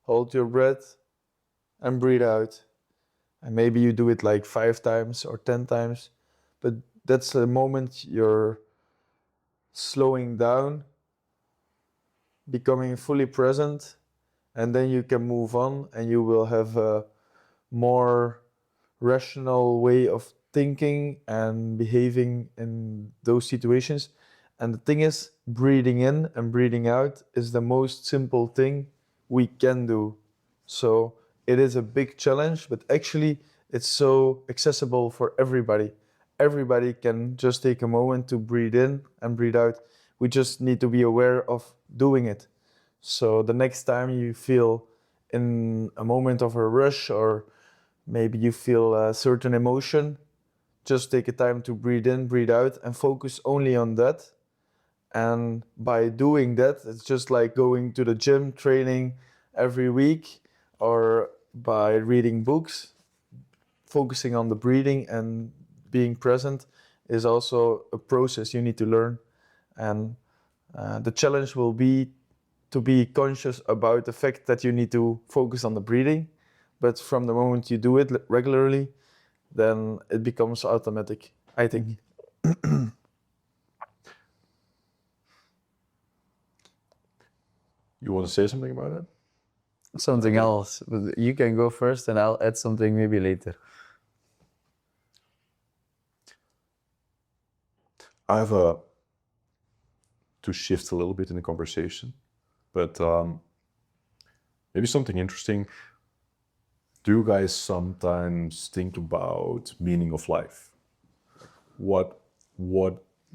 hold your breath, and breathe out. And maybe you do it like 5 times or 10 times, but that's a moment you're slowing down, becoming fully present, and then you can move on, and you will have a more rational way of thinking and behaving in those situations. And the thing is, breathing in and breathing out is the most simple thing we can do. So it is a big challenge, but actually it's so accessible for everybody. Everybody can just take a moment to breathe in and breathe out. We just need to be aware of doing it. So the next time you feel in a moment of a rush, or maybe you feel a certain emotion, just take a time to breathe in, breathe out, and focus only on that. And by doing that, it's just like going to the gym, training every week, or by reading books, focusing on the breathing and being present is also a process you need to learn. And the challenge will be to be conscious about the fact that you need to focus on the breathing. But from the moment you do it regularly, then it becomes automatic, I think. You want to say something about it? Something else, but you can go first and I'll add something maybe later. I have to shift a little bit in the conversation, but maybe something interesting. Do you guys sometimes think about meaning of life? What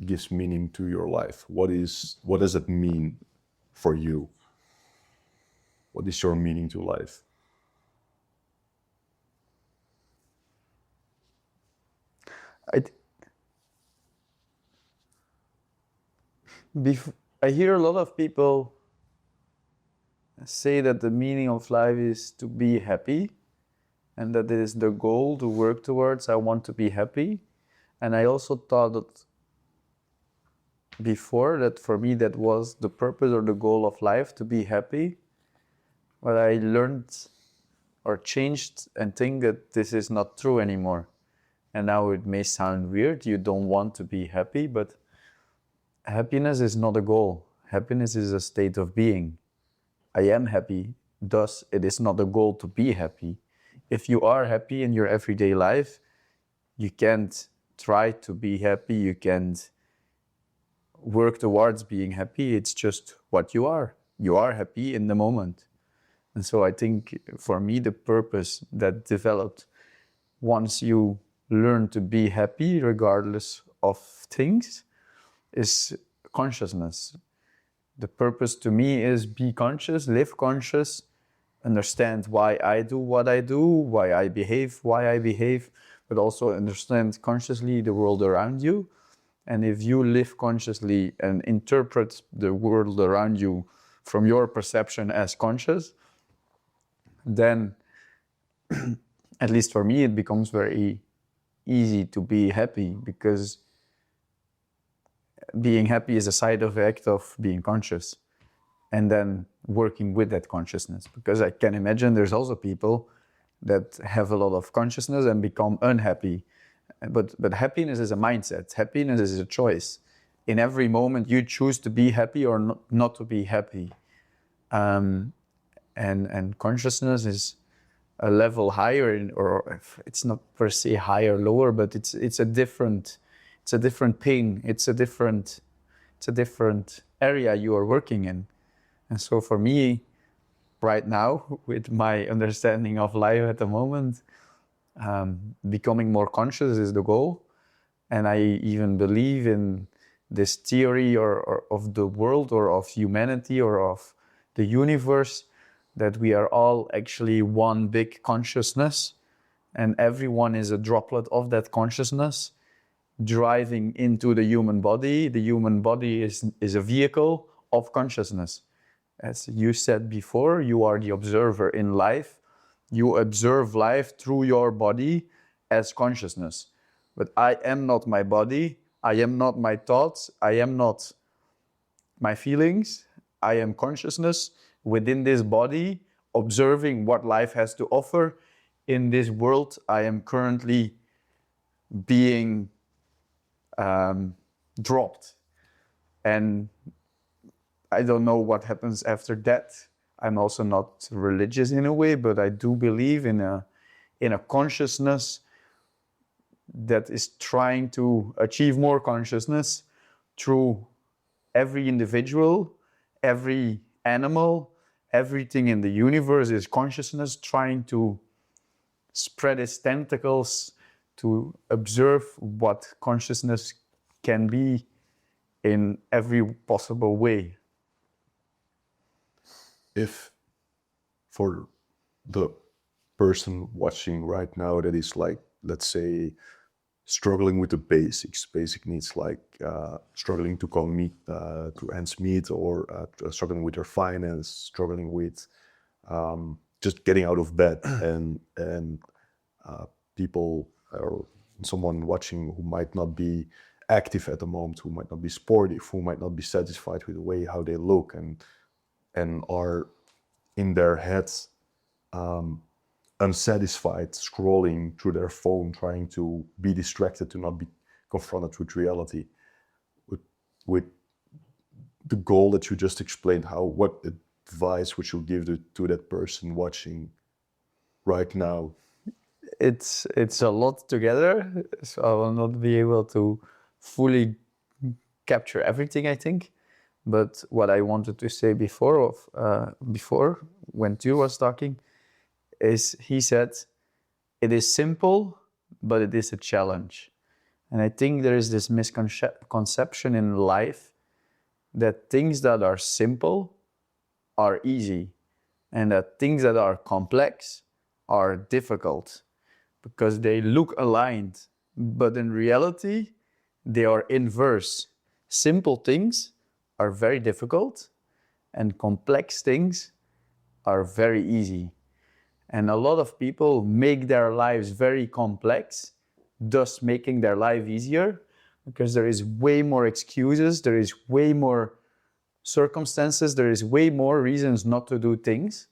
gives meaning to your life? What does it mean for you? What is your meaning to life? I hear a lot of people say that the meaning of life is to be happy and that it is the goal to work towards. I want to be happy. And I also thought that before that for me that was the purpose or the goal of life, to be happy. But I learned or changed and think that this is not true anymore. And now it may sound weird, you don't want to be happy, but happiness is not a goal. Happiness is a state of being. I am happy, thus it is not a goal to be happy. If you are happy in your everyday life, you can't try to be happy, you can't work towards being happy, it's just what you are. You are happy in the moment. And so I think for me, the purpose that developed once you learn to be happy regardless of things is consciousness. The purpose to me is be conscious, live conscious, understand why I do what I do, why I behave, but also understand consciously the world around you. And if you live consciously and interpret the world around you from your perception as conscious, then at least for me, it becomes very easy to be happy, because being happy is a side effect of being conscious and then working with that consciousness. Because I can imagine there's also people that have a lot of consciousness and become unhappy. But happiness is a mindset. Happiness is a choice. In every moment, you choose to be happy or not to be happy. And consciousness is a level higher, or it's not per se higher or lower, but it's a different pain. It's a different area you are working in. And so for me, right now, with my understanding of life at the moment, becoming more conscious is the goal. And I even believe in this theory or of the world or of humanity or of the universe, that we are all actually one big consciousness, and everyone is a droplet of that consciousness driving into the human body. The human body is a vehicle of consciousness. As you said before, you are the observer in life. You observe life through your body as consciousness. But I am not my body. I am not my thoughts. I am not my feelings. I am consciousness within this body, observing what life has to offer in this world I am currently being dropped. And I don't know what happens after that. I'm also not religious in a way, but I do believe in a consciousness that is trying to achieve more consciousness through every individual, every animal, everything in the universe is consciousness trying to spread its tentacles to observe what consciousness can be in every possible way. If for the person watching right now that is like, let's say, struggling with the basic needs like struggling to come meet to ends meet, or struggling with their finance, struggling with just getting out of bed, and people or someone watching who might not be active at the moment, who might not be sportive, who might not be satisfied with the way how they look, and are in their heads unsatisfied, scrolling through their phone, trying to be distracted, to not be confronted with reality, with the goal that you just explained. What advice would you give to that person watching right now? It's a lot together, so I will not be able to fully capture everything, I think. But what I wanted to say before when Tuur was talking is, he said, it is simple, but it is a challenge. And I think there is this misconception in life that things that are simple are easy, and that things that are complex are difficult, because they look aligned, but in reality, they are inverse. Simple things are very difficult, and complex things are very easy. And a lot of people make their lives very complex, thus making their life easier, because there is way more excuses, there is way more circumstances, there is way more reasons not to do things.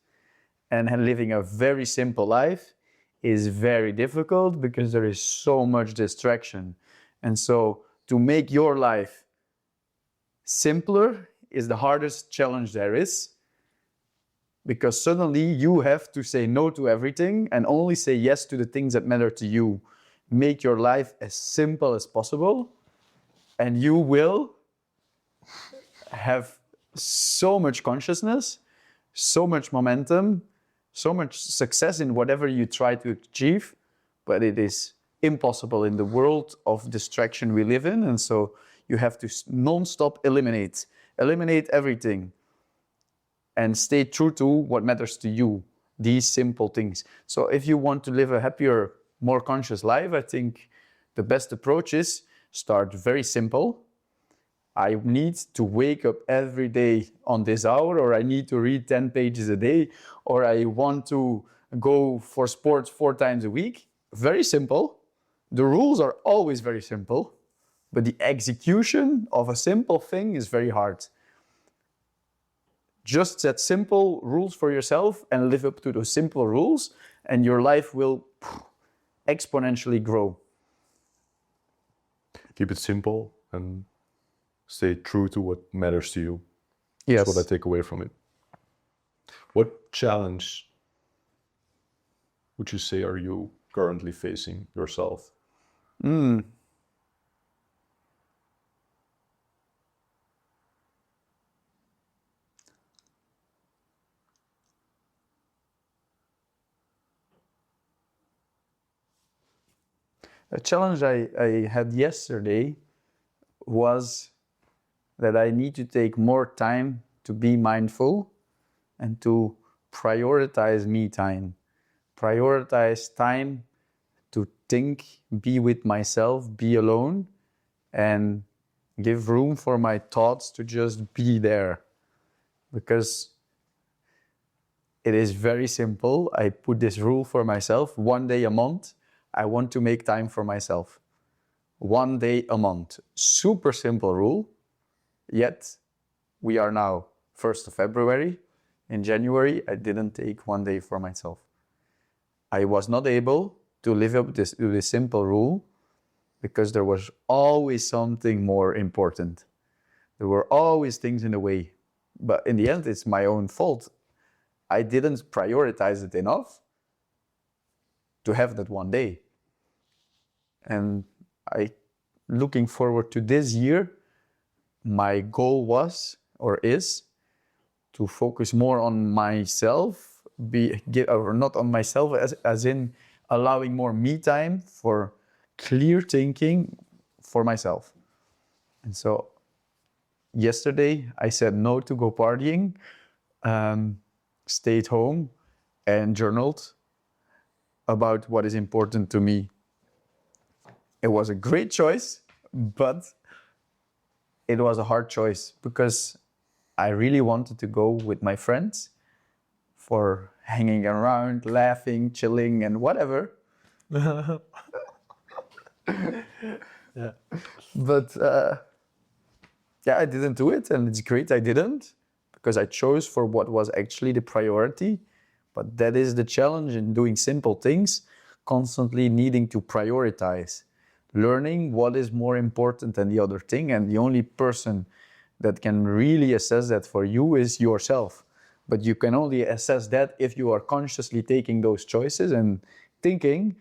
And living a very simple life is very difficult because there is so much distraction. And so to make your life simpler is the hardest challenge there is, because suddenly you have to say no to everything and only say yes to the things that matter to you. Make your life as simple as possible, and you will have so much consciousness, so much momentum, so much success in whatever you try to achieve. But it is impossible in the world of distraction we live in, and so you have to non-stop eliminate everything and stay true to what matters to you, these simple things. So if you want to live a happier, more conscious life, I think the best approach is start very simple. I need to wake up every day on this hour, or I need to read 10 pages a day, or I want to go for sports 4 times a week. Very simple. The rules are always very simple, but the execution of a simple thing is very hard. Just set simple rules for yourself and live up to those simple rules, and your life will exponentially grow. Keep it simple and stay true to what matters to you. Yes. That's what I take away from it. What challenge would you say are you currently facing yourself? A challenge I had yesterday was that I need to take more time to be mindful and to prioritize me time. Prioritize time to think, be with myself, be alone, and give room for my thoughts to just be there. Because it is very simple. I put this rule for myself: 1 day a month, I want to make time for myself. 1 day a month. Super simple rule. Yet we are now 1st of February. In January, I didn't take 1 day for myself. I was not able to live up to this simple rule because there was always something more important. There were always things in the way. But in the end, it's my own fault. I didn't prioritize it enough to have that 1 day. And looking forward to this year, my goal was, or is, to focus more on myself, or not on myself, as in allowing more me time for clear thinking for myself. And so yesterday I said no to go partying, stayed home and journaled about what is important to me it was a great choice, but it was a hard choice because I really wanted to go with my friends for hanging around, laughing, chilling, and whatever. Yeah. But yeah, I didn't do it, and it's great I didn't because I chose for what was actually the priority. But that is the challenge in doing simple things, constantly needing to prioritize, learning what is more important than the other thing. And the only person that can really assess that for you is yourself. But you can only assess that if you are consciously taking those choices and thinking,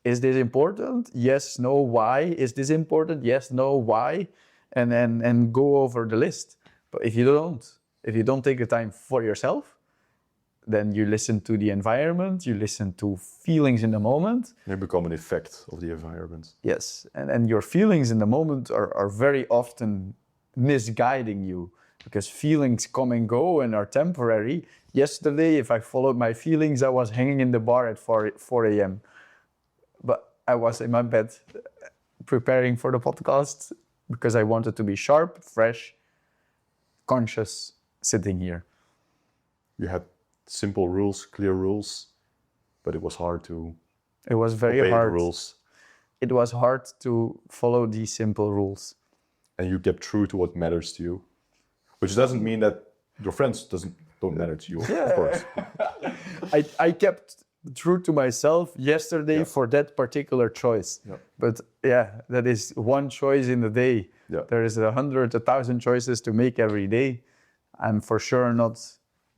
is this important? Yes, no, why? Is this important? Yes, no, why? And go over the list. But if you don't take the time for yourself, then you listen to the environment, you listen to feelings in the moment. They become an effect of the environment. Yes, and your feelings in the moment are very often misguiding you because feelings come and go and are temporary. Yesterday, if I followed my feelings, I was hanging in the bar at 4 a.m. But I was in my bed preparing for the podcast because I wanted to be sharp, fresh, conscious, sitting here. You had simple rules, clear rules, but it was hard to It was very obey the hard. rules. It was hard to follow these simple rules. And you kept true to what matters to you, which doesn't mean that your friends don't matter to you, of course. I kept true to myself yesterday for that particular choice. Yeah. But yeah, that is one choice in a day. Yeah. There is 100, 1,000 choices to make every day. I'm for sure not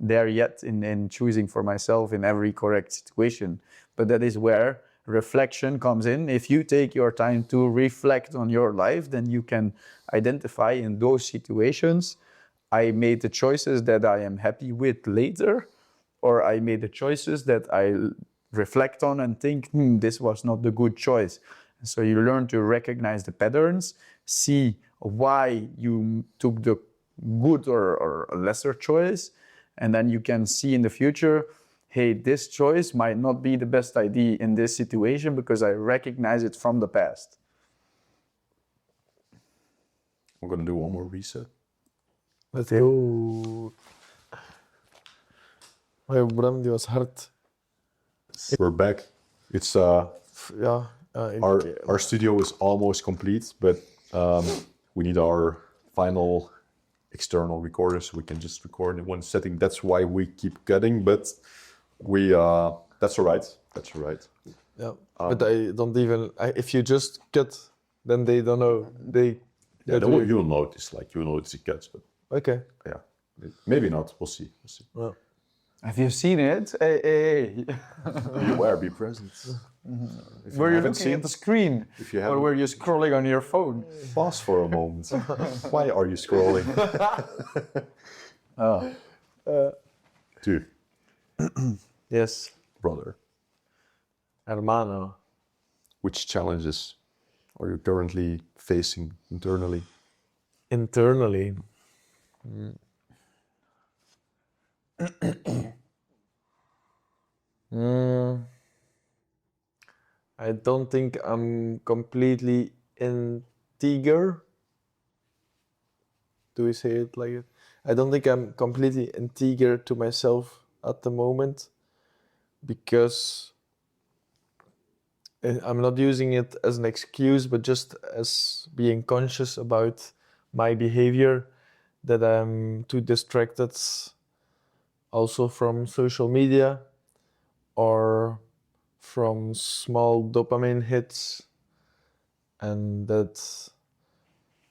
there yet in choosing for myself in every correct situation. But that is where reflection comes in. If you take your time to reflect on your life, then you can identify in those situations, I made the choices that I am happy with later, or I made the choices that I reflect on and think, this was not the good choice. So you learn to recognize the patterns, see why you took the good or lesser choice, and then you can see in the future, hey, this choice might not be the best idea in this situation because I recognize it from the past. I'm gonna do one more reset. Let's go. Maar Bram, die was hard. We're back. It's Ja. our studio is almost complete, but we need our final external recorder so we can just record in one setting. That's why we keep cutting, but we that's all right. That's all right. Yeah. But I don't even... if you just cut, then they don't know. You'll notice, you'll notice it cuts, but Okay. yeah, maybe not. We'll see. We'll see. Yeah. Have you seen it? Hey. Be aware, be present. If Were you haven't looking seen, at the screen? if you Or haven't, were you scrolling on your phone? pause for a moment. Why are you scrolling? Oh. Dude, Yes. brother, Hermano. which challenges are you currently facing internally? Internally. I don't think I'm completely integer. Do we say it like it? I don't think I'm completely integer to myself at the moment because I'm not using it as an excuse, but just as being conscious about my behavior, that I'm too distracted also from social media or from small dopamine hits, and that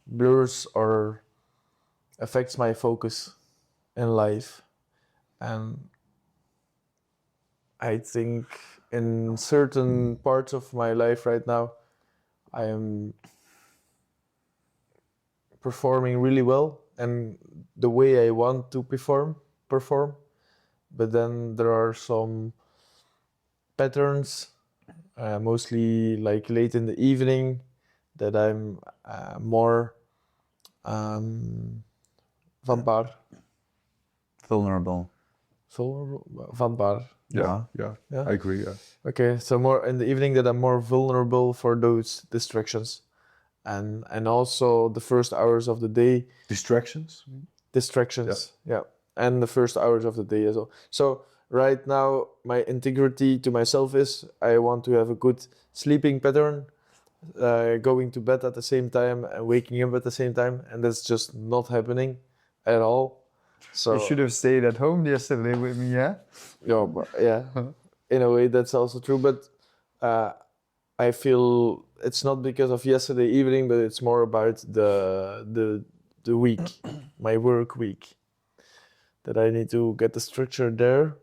blurs or affects my focus in life. And I think in certain parts of my life right now, I am performing really well and the way I want to perform. But then there are some patterns, mostly like late in the evening, that I'm more vampire. Vulnerable. vulnerable, vatbaar. Yeah, Yeah. I agree. Yeah. Okay, so more in the evening that I'm more vulnerable for those distractions, and also the first hours of the day. Distractions. Distractions, yeah, and the first hours of the day as well. So right now, my integrity to myself is I want to have a good sleeping pattern, going to bed at the same time and waking up at the same time, and that's just not happening at all. So You should have stayed at home yesterday with me, yeah? yeah, yeah, in a way that's also true, but I feel it's not because of yesterday evening, but it's more about the week, my work week, that I need to get the structure there.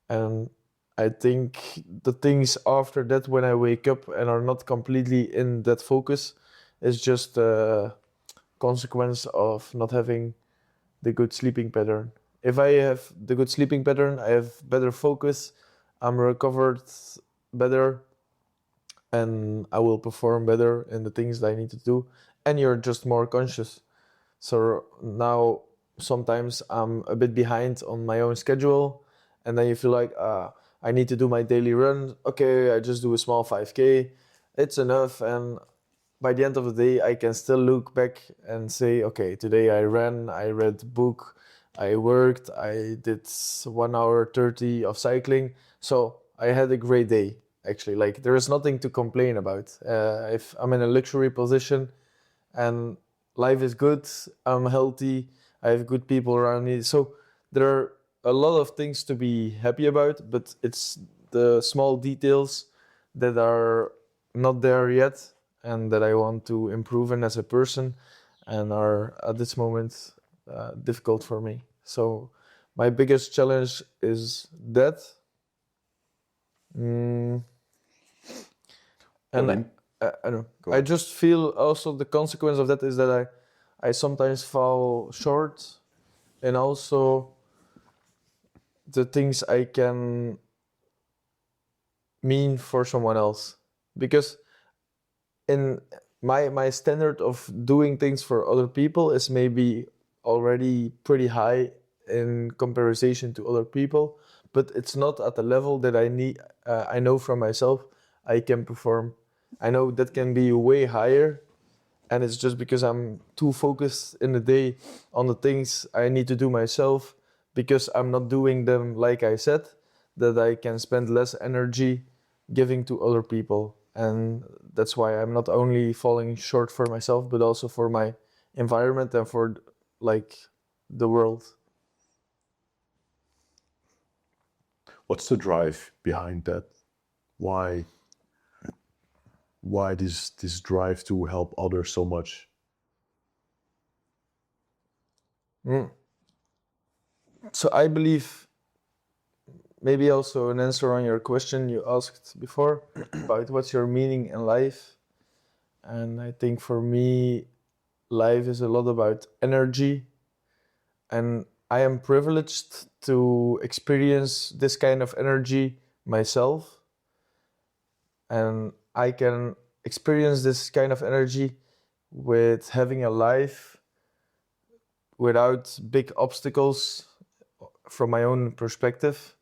And I think the things after that, when I wake up and are not completely in that focus, is just a consequence of not having the good sleeping pattern. If I have the good sleeping pattern, I have better focus, I'm recovered better, and I will perform better in the things that I need to do. And you're just more conscious. So now sometimes I'm a bit behind on my own schedule, and then you feel like I need to do my daily run. Okay, I just do a small 5K. It's enough, and by the end of the day, I can still look back and say, okay, today I ran, I read a book, I worked, I did 1 hour 30 of cycling. So I had a great day, actually. Like, there is nothing to complain about. If I'm in a luxury position and life is good, I'm healthy, I have good people around me. So there are a lot of things to be happy about, but it's the small details that are not there yet and that I want to improve in as a person and are at this moment difficult for me. So my biggest challenge is that. Mm, and Colin, I don't. go I ahead. just feel also the consequence of that is that I sometimes fall short, and also the things I can mean for someone else, because in my standard of doing things for other people is maybe already pretty high in comparison to other people, but it's not at the level that I need. I know from myself I can perform. I know that can be way higher, and it's just because I'm too focused in the day on the things I need to do myself, because I'm not doing them like I said, that I can spend less energy giving to other people. And that's why I'm not only falling short for myself, but also for my environment and for like the world. What's the drive behind that? Why this drive to help others so much? Mm. So I believe, maybe also an answer on your question you asked before about what's your meaning in life. And I think for me, life is a lot about energy. And I am privileged to experience this kind of energy myself. And I can experience this kind of energy with having a life without big obstacles from my own perspective.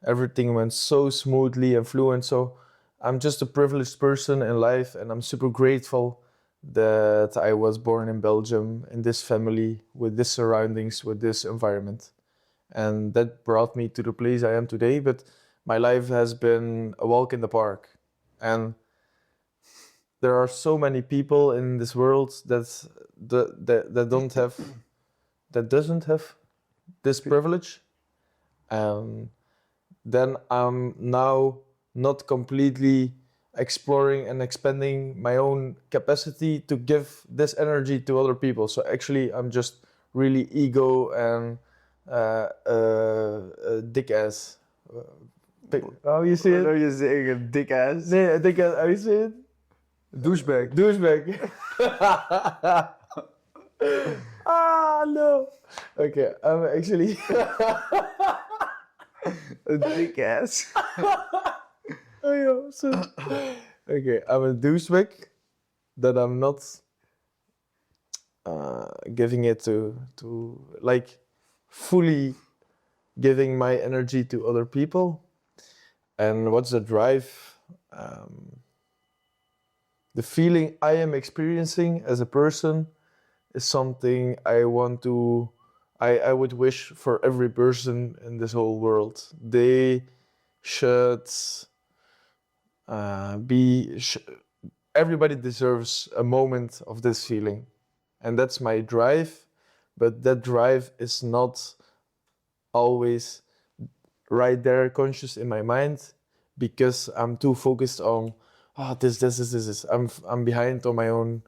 Everything went so smoothly and fluent. So I'm just a privileged person in life, and I'm super grateful that I was born in Belgium, in this family, with this surroundings, with this environment. And that brought me to the place I am today. But my life has been a walk in the park. And there are so many people in this world that don't have, that doesn't have this privilege. And then I'm now not completely exploring and expanding my own capacity to give this energy to other people. So actually, I'm just really ego and dick ass. How you say What are it? you saying? A dick ass? Nee, a dick ass. How you say it? Douchebag. Douchebag. Ah, no. Okay, I'm actually. A dick ass. Oh, yeah, so. Okay, I'm a douchebag that I'm not giving it to like fully giving my energy to other people. And what's the drive? The feeling I am experiencing as a person is something I would wish for every person in this whole world. They should everybody deserves a moment of this feeling. And that's my drive, but that drive is not always right there conscious in my mind because I'm too focused on this. I'm behind on my own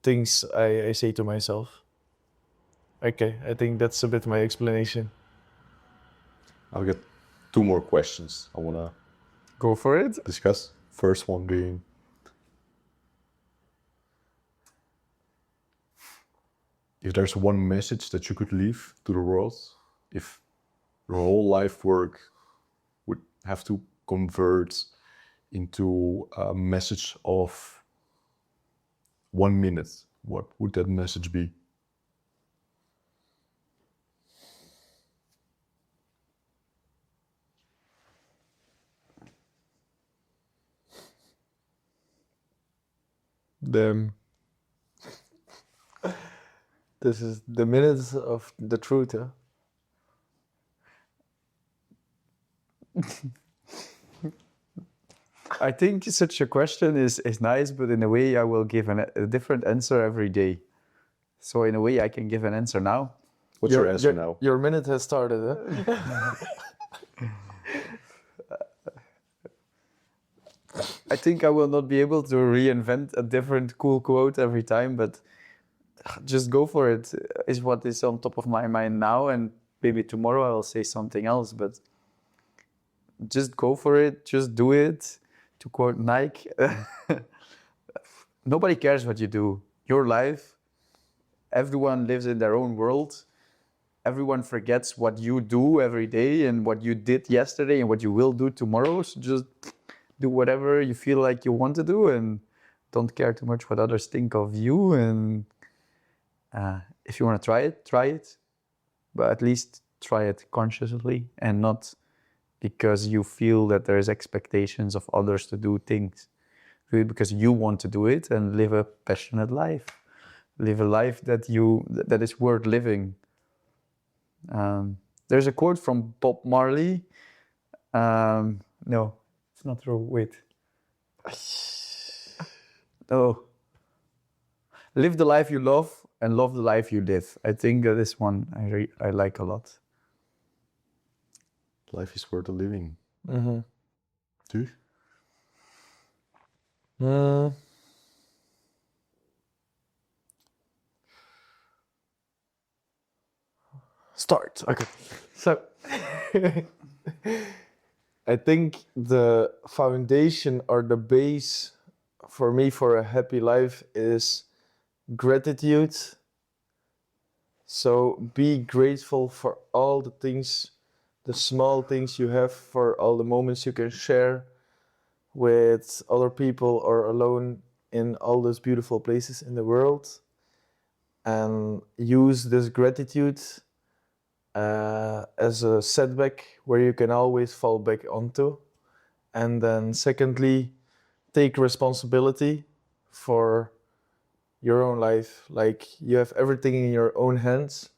things I say to myself. Okay, I think that's a bit my explanation. I'll get 2 more questions I want to Go for it. discuss. First one being, if there's one message that you could leave to the world, if your whole life work would have to convert into a message of 1 minute, what would that message be? This is the minutes of the truth, huh? I think such a question is nice, but in a way I will give a different answer every day. So in a way I can give an answer now. What's your answer now? Your minute has started, huh? I think I will not be able to reinvent a different cool quote every time, but just go for it is what is on top of my mind now, and maybe tomorrow I will say something else, but just go for it, just do it. To quote Nike, nobody cares what you do. Your life, everyone lives in their own world. Everyone forgets what you do every day and what you did yesterday and what you will do tomorrow. So just do whatever you feel like you want to do and don't care too much what others think of you. And if you want to try it, try it. But at least try it consciously and not because you feel that there's expectations of others to do things. Do it because you want to do it and live a passionate life. Live a life that is worth living. There's a quote from Bob Marley. No, it's not true. Wait. No. Live the life you love and love the life you live. I think that is one I like a lot. Life is worth living. Mm-hmm. Du? Start. Okay. So I think the foundation or the base for me for a happy life is gratitude. So be grateful for all the things, the small things you have, for all the moments you can share with other people or alone in all those beautiful places in the world. And use this gratitude as a setback where you can always fall back onto. And then secondly, take responsibility for your own life. Like, you have everything in your own hands,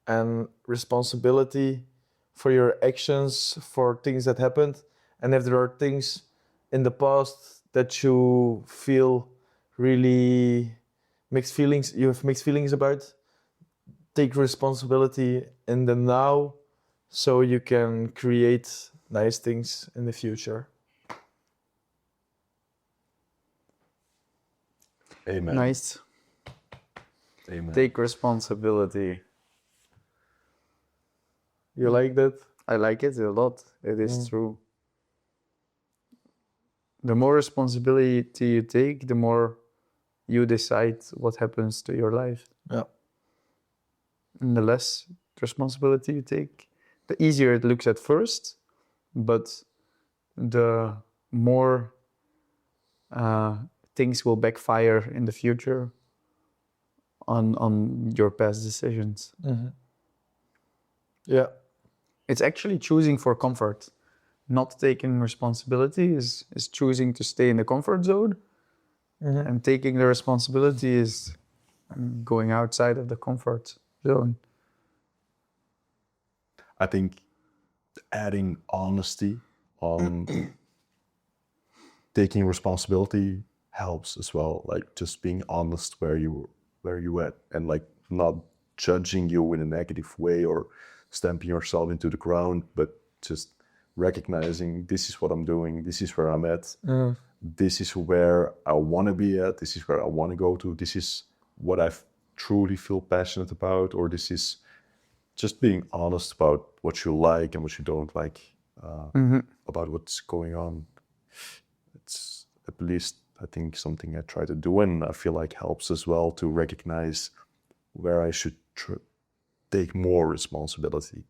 and responsibility for your actions, for things that happened. And if there are things in the past that you feel really you have mixed feelings about, take responsibility in the now so you can create nice things in the future. Amen. Nice. Amen. Take responsibility. You like that? I like it a lot. It is true. The more responsibility you take, the more you decide what happens to your life. Yeah. And the less responsibility you take, the easier it looks at first, but the more things will backfire in the future on your past decisions. Mm-hmm. Yeah. it's actually choosing for comfort. Not taking responsibility is choosing to stay in the comfort zone. And taking the responsibility is going outside of the comfort zone. I think adding honesty on taking responsibility helps as well. Like just being honest where you at, and like not judging you in a negative way or stamping yourself into the ground, but just recognizing this is what I'm doing, this is where I'm at, this is where I want to be at, this is where I want to go to, this is what I truly feel passionate about, or this is just being honest about what you like and what you don't like, about what's going on. It's at least, I think, something I try to do, and I feel like helps as well to recognize where I should take more responsibility.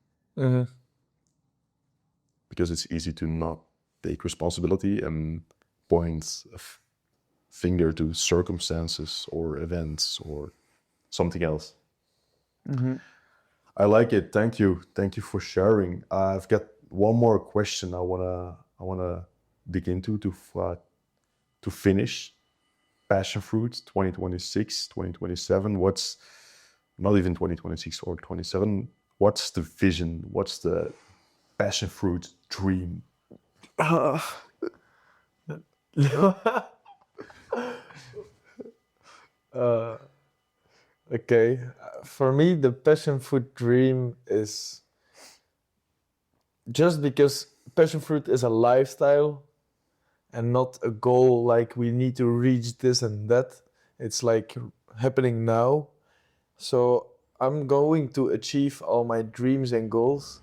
Because it's easy to not take responsibility and point a finger to circumstances or events or something else. I like it. Thank you for sharing. I've got one more question I wanna dig into to finish. Passion fruit 2026, 2027. What's not even 2026 or 27? What's the vision? What's the passion fruit dream? Okay, for me, the passion fruit dream is just because passion fruit is a lifestyle and not a goal like we need to reach this and that. It's like happening now. So I'm going to achieve all my dreams and goals,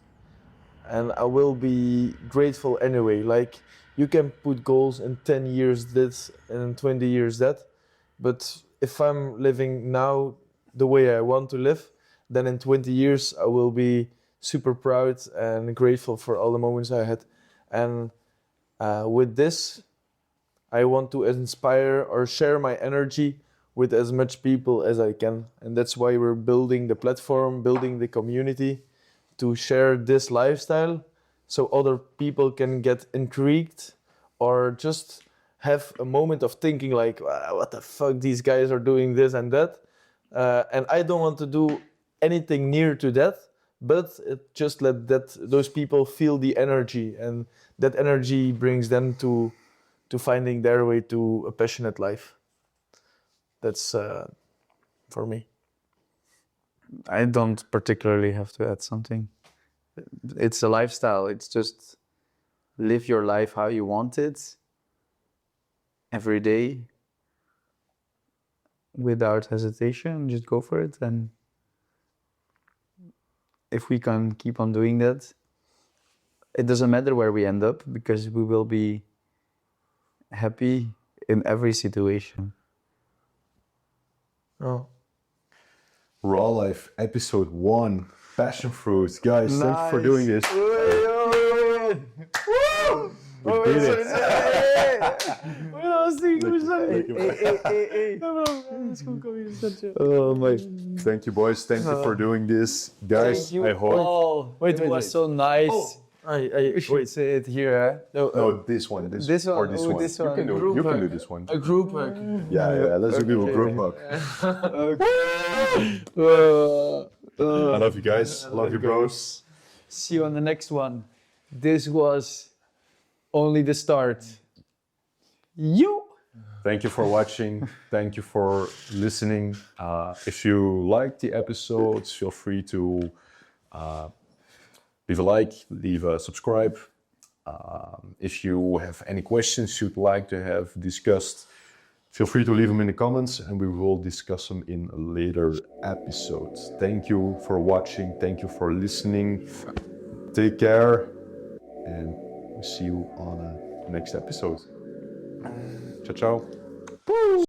and I will be grateful anyway. Like, you can put goals in 10 years this and in 20 years that, but if I'm living now the way I want to live, then in 20 years I will be super proud and grateful for all the moments I had. And with this, I want to inspire or share my energy with as much people as I can. And that's why we're building the platform, building the community, to share this lifestyle so other people can get intrigued or just have a moment of thinking like, "Wow, what the fuck, these guys are doing this and that." And I don't want to do anything near to that, but just let those people feel the energy, and that energy brings them to finding their way to a passionate life. That's for me. I don't particularly have to add something. It's a lifestyle. It's just live your life how you want it every day without hesitation. Just go for it. And if we can keep on doing that, it doesn't matter where we end up, because we will be happy in every situation. Oh. Raw Life Episode 1, Passion Fruit. Guys, thank you for doing this. We did it. Oh my. Thank you, boys. Thank you for doing this. Guys, I hope... Oh, Wait, it was so nice. We should wait. say it here, huh? No, this one. This one. Or this Oh, one. this You one. can do this one. A group hug. Yeah, let's do a group hug. I love you guys. I love you, bros. See you on the next one. This was only the start. You. Thank you for watching. Thank you for listening. If you like the episodes, feel free to leave a like, leave a subscribe. If you have any questions you'd like to have discussed, feel free to leave them in the comments, and we will discuss them in later episodes. Thank you for watching. Thank you for listening. Take care, and we'll see you on the next episode. Ciao, ciao.